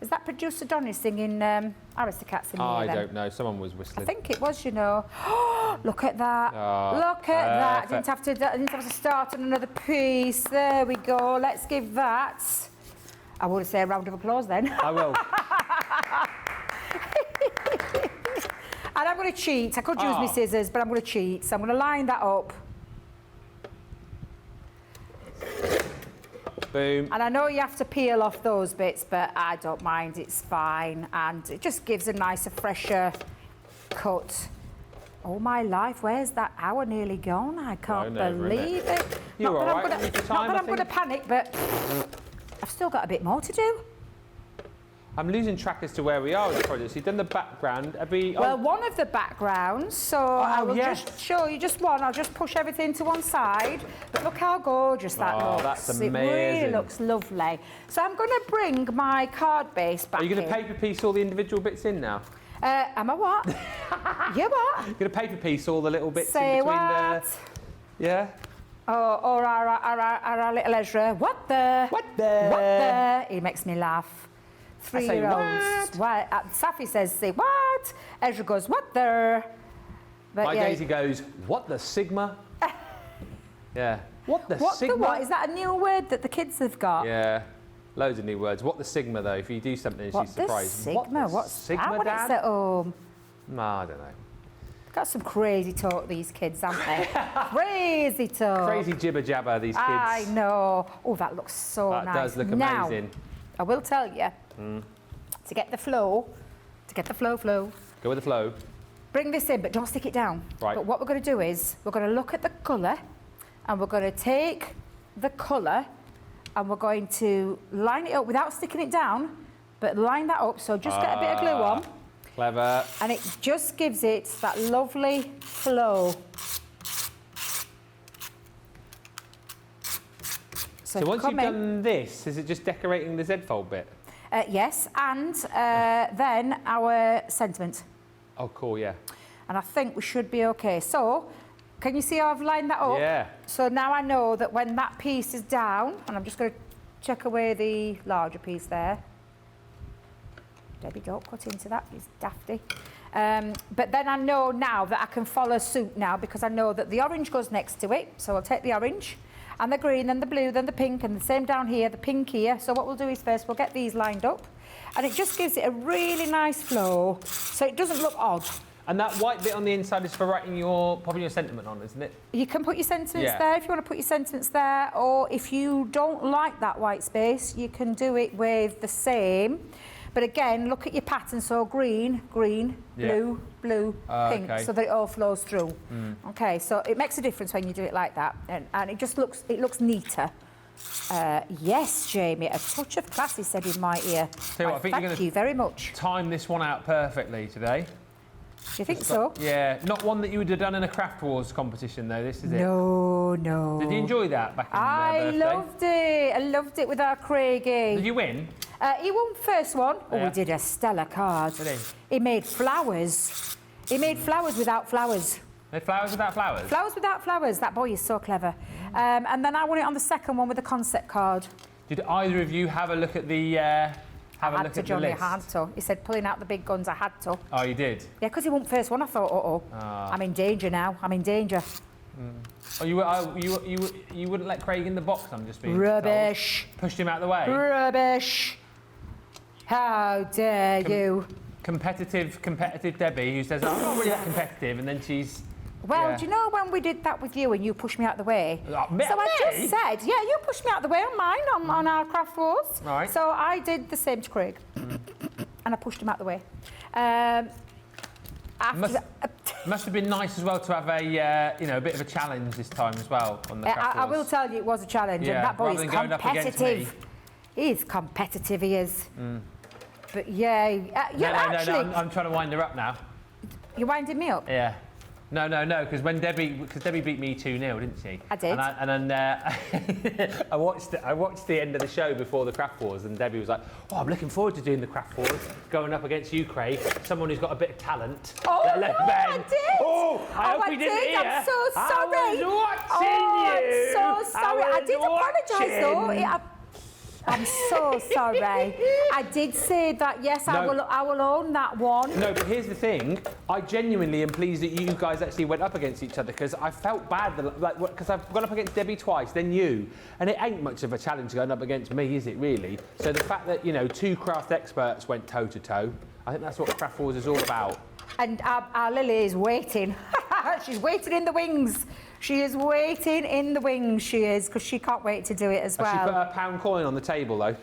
Is that producer Donny singing Aristocats in here I then? don't know. Someone was I whistling. think it was, you know. Look at that. Oh, Look at that. I perfect. didn't have to start on another piece. There we go. Let's give that, I would say, a round of applause then. I will. And I'm going to cheat. I could use my scissors, but I'm going to cheat. So I'm going to line that up. Boom. And I know you have to peel off those bits, but I don't mind. It's fine. And it just gives a nicer, fresher cut. Oh, my life. Where's that hour nearly gone? I can't Blown over, believe innit? it. You're Not that all I'm right gonna- with the Not time, that I I'm going to think? panic, but I've still got a bit more to do. I'm losing track as to where we are with the project. So you've done the background. Well, one of the backgrounds, so I will yes. just show you just one. I'll just push everything to one side. But look how gorgeous that Oh, looks. that's It really amazing. looks lovely. So I'm going to bring my card base back Are you going in. to paper piece all the individual bits in now? Am I what? You what? You're going to paper piece all the little bits Say in between what? the... Yeah? Oh, or our little Ezra. What the? What the? What the? He makes me laugh. I say 3-year-olds. What? Safi says, say what? Ezra goes, what the? But My yeah. Daisy goes, what the Sigma? Yeah. What the What Sigma? the what? Is that a new word that the kids have got? Yeah. Loads of new words. What the Sigma, though? If you do something, What she's the surprised. Sigma? What the What's Sigma, that when it's Dad? at home? No, I don't know. Got some crazy talk, these kids, haven't they? Crazy talk. Crazy jibber jabber, these kids. I know. Oh, that looks so That nice. does look Now, amazing. I will tell you, to get the flow, flow, Go with the flow. bring this in, but don't stick it down. Right. But what we're going to do is, we're going to look at the colour, and we're going to take the colour, and we're going to line it up without sticking it down, but line that up, so just get a bit of glue on, Clever. and it just gives it that lovely flow. So once you've done this, is it just decorating the Z-fold bit? Yes, and then our sentiment. Oh, cool, yeah. And I think we should be okay. So, can you see how I've lined that up? Yeah. So now I know that when that piece is down, and I'm just going to check away the larger piece there. Debbie, don't cut into that, it's dafty. But then I know now that I can follow suit now, because I know that the orange goes next to it. So I'll take the orange, and the green, then the blue, then the pink, and the same down here, the pink here. So what we'll do is first we'll get these lined up, and it just gives it a really nice flow, so it doesn't look odd. And that white bit on the inside is for popping your sentiment on, isn't it? You can put your sentiments Yeah. there if you want to put your sentiments there, or if you don't like that white space, you can do it with the same. But again, look at your pattern, so green, green, Yeah. blue, blue, pink, okay. so that it all flows through. Okay, so it makes a difference when you do it like that, and it just looks neater. Yes, Jamie, a touch of class, he said in my ear. Tell you what, I think you're Thank gonna- you very much. Time this one out perfectly today. Do you think so? Yeah, not one that you would have done in a Craft Wars competition though, this is it. No, no. Did you enjoy that back in I birthday? loved it. I loved it with our Craigie. Did you win? He won first one. Oh, Yeah. we did a stellar card. Did he? He made flowers. He made flowers without flowers. Made flowers without flowers? Flowers without flowers. That boy is so clever. And then I won it on the second one with the concept card. Did either of you have a look at the I had to, the Johnny, list? I had to. He said, pulling out the big guns, I had to. Oh, you did? Yeah, because he won first one. I thought, I'm in danger now. I'm in danger. Oh, you wouldn't let Craig in the box, I'm just being Rubbish. told. Pushed him out of the way? Rubbish. How dare you? Competitive Debbie, who says, I'm not really that competitive, and then she's... Well, yeah. do you know when we did that with you and you pushed me out the way? Me? So I just said, yeah, you pushed me out the way on mine, on our Craft Wars. Right. So I did the same to Craig. And I pushed him out the way. Must have been nice as well to have a a bit of a challenge this time as well on the Craft I Wars. will tell you, it was a challenge. Yeah, And that boy rather is than going up against me. competitive. He is competitive, he is. But yeah, No, actually, I'm trying to wind her up now. you're winding me up. Yeah. No, because Debbie beat me 2-0, didn't she? I did. And then I watched the end of the show before the Craft Wars, and Debbie was like, "Oh, I'm looking forward to doing the Craft Wars, going up against you, Craig, someone who's got a bit of talent." Oh, Let no, Ben. I did. Oh, I hope he didn't hear. I'm so sorry. I was watching you. I'm so sorry. I did apologise though. I'm so sorry. I did say that, yes, I will own that one. No, but here's the thing. I genuinely am pleased that you guys actually went up against each other because I felt bad because I've gone up against Debbie twice, then you, and it ain't much of a challenge going up against me, is it really? So the fact that two craft experts went toe to toe, I think that's what Craft Wars is all about. And our Lily is waiting. She's waiting in the wings. She is waiting in the wings, she is, because she can't wait to do it as well. Has she put a £1 coin on the table though?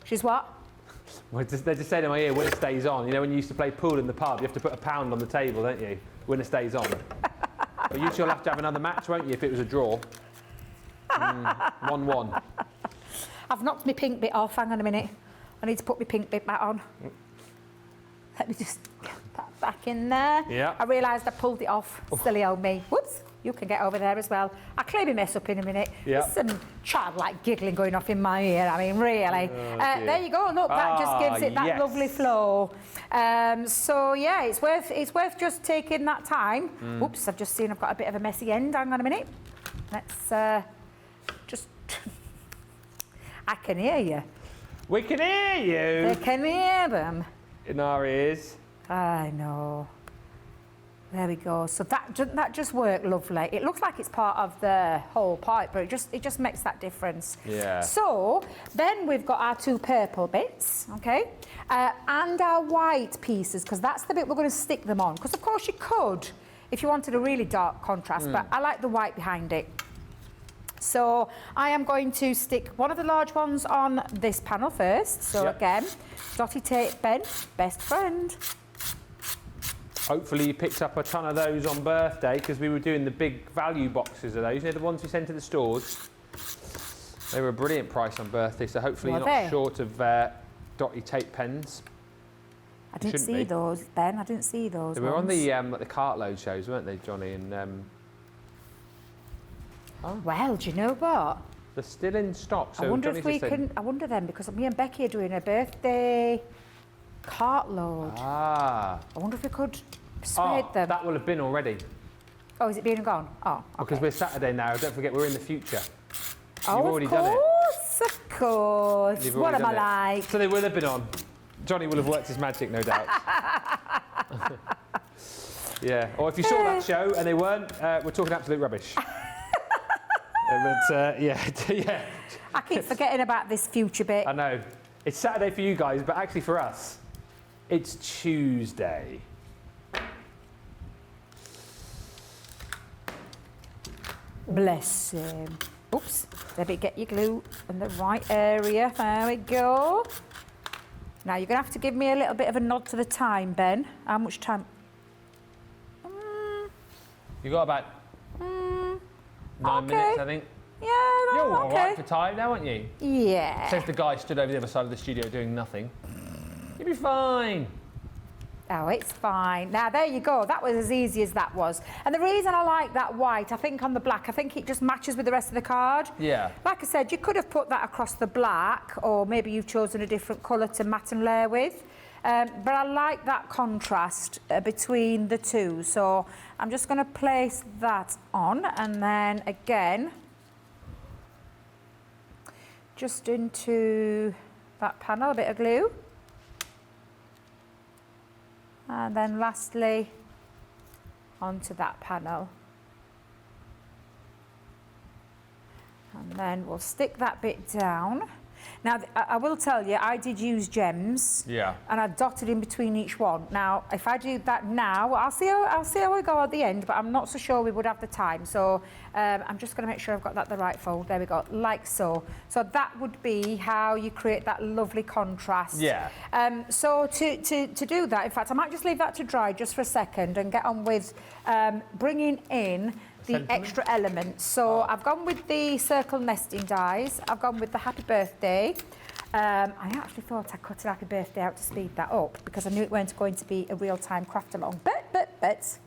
She's what? Well, they're just saying in my ear, winner stays on. You know when you used to play pool in the pub, you have to put £1 on the table, don't you? Winner stays on. But you two will have to have another match, won't you, if it was a draw? 1-1. I've knocked my pink bit off. Hang on a minute. I need to put my pink bit back on. Let me just get that back in there. Yeah. I realised I pulled it off. Silly old me. Whoops. You can get over there as well. I'll clear my mess up in a minute. Yeah. There's some childlike giggling going off in my ear. I mean, really. There you go. Look, that just gives it that lovely flow. So yeah, it's worth just taking that time. Oops, I've just seen I've got a bit of a messy end. Hang on a minute. Let's just. I can hear you. We can hear you. They can hear them. In our ears. I know. There we go. So that just worked lovely. It looks like it's part of the whole pipe, but it just makes that difference. Yeah. So then we've got our 2 purple bits, okay, and our white pieces, because that's the bit we're going to stick them on. Because of course you could, if you wanted a really dark contrast, but I like the white behind it. So I am going to stick one of the large ones on this panel first. So again, dotty tape, Ben, best friend. Hopefully you picked up a ton of those on birthday because we were doing the big value boxes of those. You know, the ones we sent to the stores. They were a brilliant price on birthday, so hopefully you're not short of dotty tape pens. I didn't see those, Ben. I didn't see those. They were on the like the cartload shows, weren't they, Johnny? And well, do you know what? they're still in stock. So I wonder Johnny's if we just said, can. I wonder then, because me and Becky are doing a birthday cartload. Ah. I wonder if we could persuade them. That will have been already. Oh, is it being gone? Oh, okay. Because we're Saturday now. Don't forget, we're in the future. Oh, You've already done it. Of course. You've What already am I done it. like? So they will have been on. Johnny will have worked his magic, no doubt. Yeah. Or if you saw that show and they weren't, we're talking absolute rubbish. Yeah. I keep forgetting about this future bit. I know. It's Saturday for you guys, but actually for us, it's Tuesday. Bless him. Oops. Debbie, get your glue in the right area. There we go. Now, you're going to have to give me a little bit of a nod to the time, Ben. How much time? You got about 9 minutes, I think. Yeah, You're all okay. right for time now, aren't you? Yeah. Says the guy stood over the other side of the studio doing nothing. You'll be fine. Oh, it's fine. Now, there you go. That was as easy as that was. And the reason I like that white, I think on the black, I think it just matches with the rest of the card. Yeah. Like I said, you could have put that across the black, or maybe you've chosen a different colour to matte and layer with. But I like that contrast between the two. So I'm just going to place that on, and then again, just into that panel, a bit of glue. And then lastly, onto that panel. And then we'll stick that bit down. Now, I will tell you, I did use gems. Yeah. And I dotted in between each one. Now, if I do that now, I'll see how we go at the end, but I'm not so sure we would have the time. So I'm just going to make sure I've got that the right fold. There we go, like so. So that would be how you create that lovely contrast. Yeah. So to do that, in fact, I might just leave that to dry just for a second and get on with bringing in the extra elements. So I've gone with the circle nesting dies. I've gone with the happy birthday. I actually thought I cut a happy birthday out to speed that up because I knew it weren't going to be a real-time craft along. But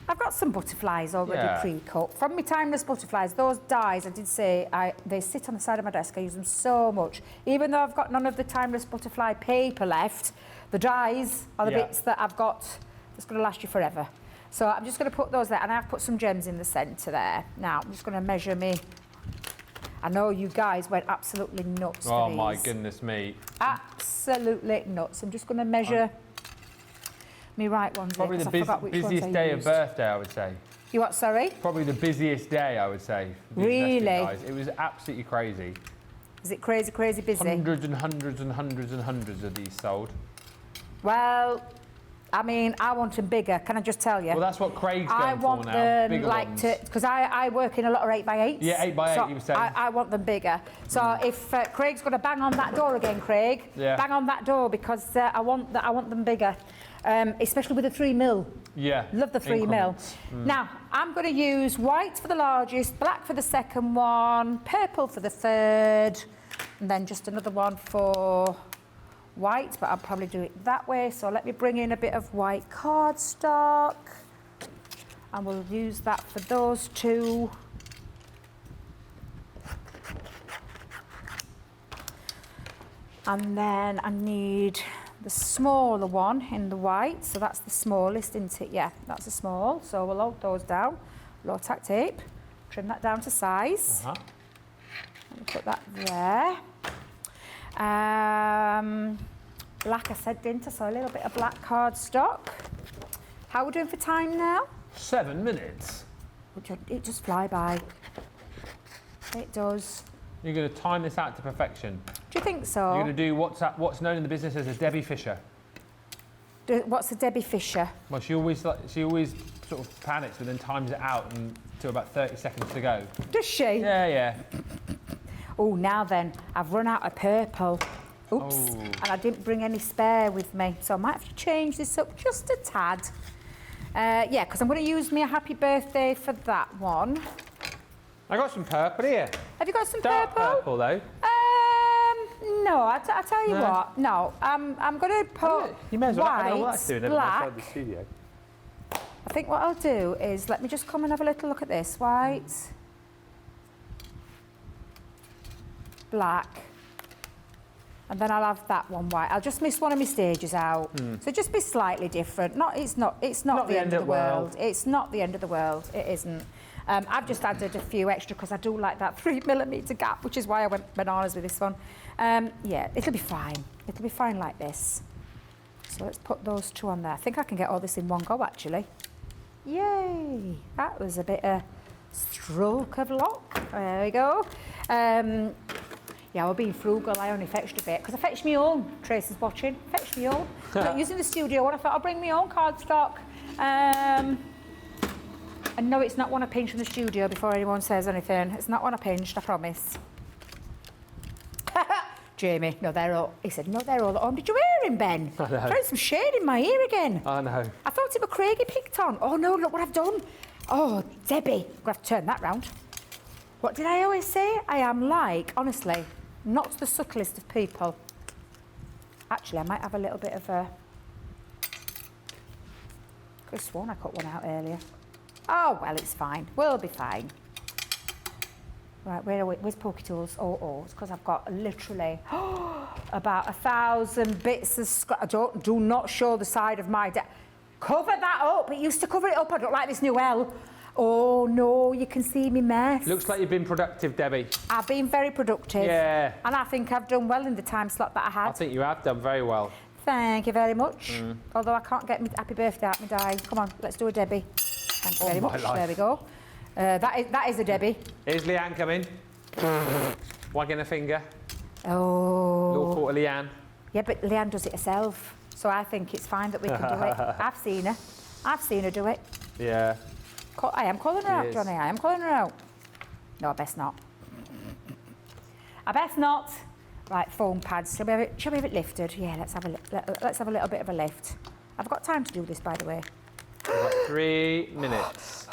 I've got some butterflies already pre-cut. From my timeless butterflies, those dies, I did say, they sit on the side of my desk. I use them so much. Even though I've got none of the timeless butterfly paper left, the dies are the bits that I've got that's going to last you forever. So I'm just going to put those there, and I've put some gems in the centre there. Now, I'm just going to measure me. I know you guys went absolutely nuts for Oh these. my goodness me. Absolutely nuts. I'm just going to measure me right ones Probably there, the 'cause I forgot which ones busiest I day of used. birthday, I would say. You what, sorry? Probably the busiest day, I would say. for these Really? nesting guys. It was absolutely crazy. Is it crazy, crazy busy? Hundreds and hundreds and hundreds and hundreds of these sold. Well, I mean, I want them bigger, can I just tell you? Well, that's what Craig's I going want for now. them Bigger like ones. because I work in a lot of 8x8s. Yeah, 8x8, so you were saying. I want them bigger. So if Craig's going to bang on that door again, Craig, bang on that door because I want them bigger, especially with the 3mm. Yeah. Love the 3mm. Now I'm going to use white for the largest, black for the second one, purple for the third, and then just another one for white, but I'll probably do it that way. So let me bring in a bit of white cardstock and we'll use that for those two. And then I need the smaller one in the white, so that's the smallest, isn't it? Yeah, that's a small. So we'll load those down, low tack tape, trim that down to size. Let me put that there. Black I said, didn't I? So a little bit of black cardstock. How are we doing for time now? 7 minutes. It just fly by. It does. You're going to time this out to perfection. Do you think so? You're going to do what's known in the business as a Debbie Fisher. What's a Debbie Fisher? Well, she always sort of panics, but then times it out to about 30 seconds to go. Does she? Yeah, yeah. Oh, now then, I've run out of purple. Oops. Oh. And I didn't bring any spare with me, so I might have to change this up just a tad. Yeah, because I'm going to use me a happy birthday for that one. I got some purple here. Have you got some Dark purple though. No, I tell you No? what. No, I'm going to put You may as well. I don't know what white, that's doing black. outside the studio. I think what I'll do is let me just come and have a little look at this. White, black, and then I'll have that one white. I'll just miss one of my stages out. So just be slightly different. It's not the end of the world. It's not the end of the world. It isn't. I've just added a few extra because I do like that 3mm gap, which is why I went bananas with this one. Yeah, it'll be fine. It'll be fine like this. So let's put those two on there. I think I can get all this in one go, actually. Yay! That was a bit of stroke of luck. There we go. Yeah, we're being frugal. I only fetched a bit because I fetched my own. Tracy's watching. Fetched my own. Not using the studio one. I thought I'll bring my own cardstock. And no, it's not one I pinched from the studio before anyone says anything. It's not one I pinched, I promise. Jamie, no, they're all. He said, no, they're all at home. Did you hear him, Ben? I know. Found some shade in my ear again. I know. I thought it was Craig he picked on. Oh no, look what I've done. Oh, Debbie. I'm going to have to turn that round. What did I always say? I am like, honestly, not the subtlest of people. Actually, I might have a little bit of a Could have sworn I cut one out earlier. Oh, well, it's fine. We'll be fine. Right, where are we? Where's Pokey Tools? Oh, it's because I've got literally about 1,000 bits of scrap. Do not show the side of my desk. Cover that up. It used to cover it up. I don't like this new L. Oh, no, you can see me mess. Looks like you've been productive, Debbie. I've been very productive. Yeah. And I think I've done well in the time slot that I had. I think you have done very well. Thank you very much. Although I can't get me happy birthday out my die. Come on, let's do a Debbie. Thank you very much. life. There we go. That is a Debbie. Here's Leanne coming. Wagging a finger. Oh. Little quarter Leanne. Yeah, but Leanne does it herself. So I think it's fine that we can do it. I've seen her do it. Yeah. I am calling her out, is. Johnny. I am calling her out. No, I best not. I best not. Right, foam pads. Shall we have it lifted? Yeah, let's have a little bit of a lift. I've got time to do this, by the way. We've got 3 minutes.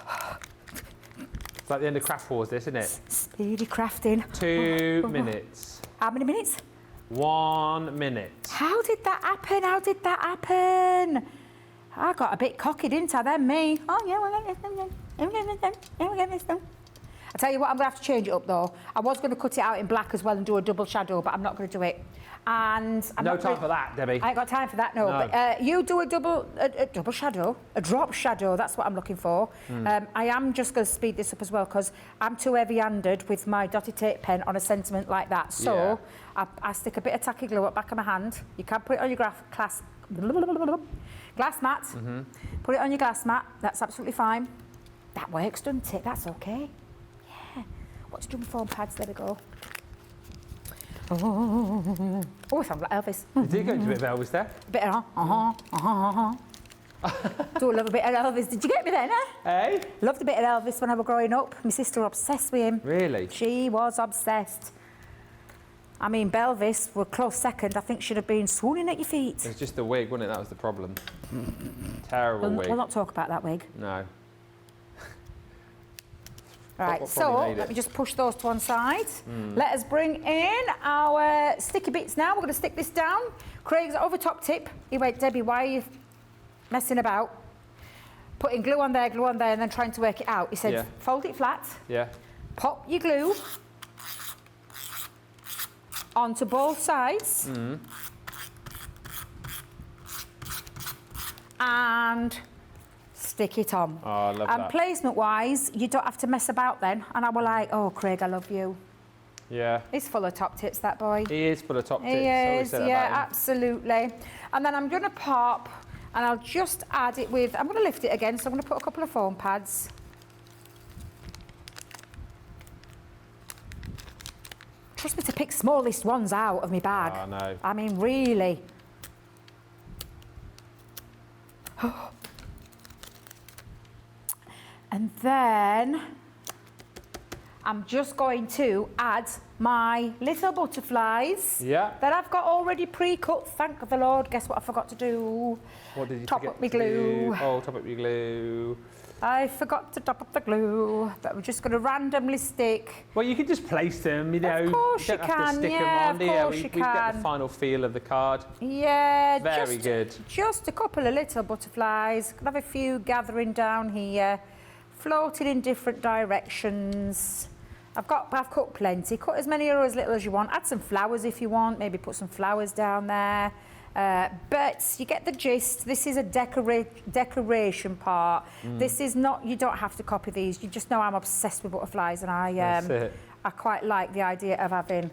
It's like the end of Craft Wars, this, isn't it? Speedy crafting. 2 minutes. How many minutes? 1 minute. How did that happen? How did that happen? I got a bit cocky, didn't I, then me? Oh, yeah, we'll get this done. We'll get this done. I tell you what, I'm going to have to change it up, though. I was going to cut it out in black as well and do a double shadow, but I'm not going to do it. And I'm No not time gonna- for that, Debbie. I ain't got time for that, no. No. But you do a double shadow, a drop shadow. That's what I'm looking for. I am just going to speed this up as well because I'm too heavy-handed with my dotted tape pen on a sentiment like that. So I stick a bit of tacky glue at the back of my hand. You can put it on your glass mat. Put it on your glass mat. That's absolutely fine. That works, doesn't it? That's okay. Yeah. What's doing foam pads? There we go. Oh, I sound like Elvis. You did go into a bit of Elvis there. A bit of do a little bit of Elvis. Did you get me then, eh? Hey? Loved a bit of Elvis when I was growing up. My sister was obsessed with him. Really? She was obsessed. I mean, Belvis were close second. I think she'd have been swooning at your feet. It was just the wig, wasn't it? That was the problem. Terrible wig. We'll not talk about that wig. No. Right, What so probably made let it. me just push those to one side. Let us bring in our sticky bits now. We're going to stick this down. Craig's over top tip. He went, Debbie, why are you messing about? Putting glue on there, and then trying to work it out. He said, Yeah. fold it flat, Yeah. pop your glue onto both sides, and stick it on. Oh, I love And that. placement-wise, you don't have to mess about then. And I was like, oh, Craig, I love you. Yeah. He's full of top tips, that boy. He is full of top tips. He Always is, said that yeah, about him. absolutely. And then I'm going to pop, and I'll just add it with, I'm going to lift it again, so I'm going to put a couple of foam pads. Trust me to pick smallest ones out of my bag. Oh, no. I mean, really. And then I'm just going to add my little butterflies Yeah. that I've got already pre-cut. Thank the Lord. Guess what I forgot to do? What did you Top forget up my to do? glue. Oh, top up your glue. I forgot to top up the glue, but we're just going to randomly stick. Well, you can just place them, you know. Of course you don't you have to can, stick yeah, them on, of do you? course We you get the can. final feel of the card. Yeah, Very good. Just a couple of little butterflies. Could have a few gathering down here, floating in different directions. I've cut plenty. Cut as many or as little as you want. Add some flowers if you want. Maybe put some flowers down there. But you get the gist. This is a decoration part. This is not. You don't have to copy these. You just know I'm obsessed with butterflies, and That's it. I quite like the idea of having.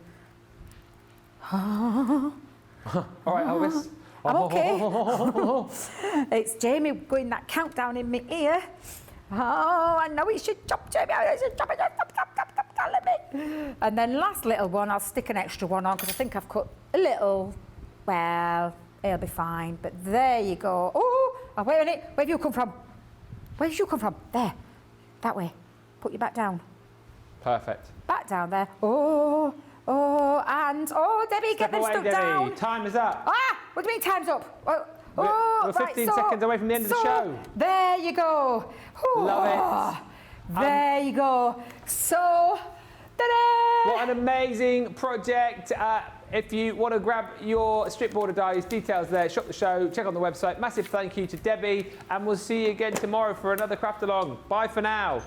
All right, Elvis. I'm okay. It's Jamie going that countdown in my ear. Oh, I know it should chop, Jamie. I should chop it. Stop telling me. And then last little one, I'll stick an extra one on because I think I've cut a little. Well, it'll be fine. But there you go. Oh, wait a minute. Where have you come from? Where did you come from? There. That way. Put your back down. Perfect. Back down there. And Debbie, get them away, stuck Debbie. down. Time is up. Ah, what do you mean time's up? We're 15 seconds away from the end of the show. There you go. Love it. There you go. So, ta-da! What an amazing project. If you want to grab your strip border dies, details there, shop the show, check on the website. Massive thank you to Debbie, and we'll see you again tomorrow for another craft along. Bye for now.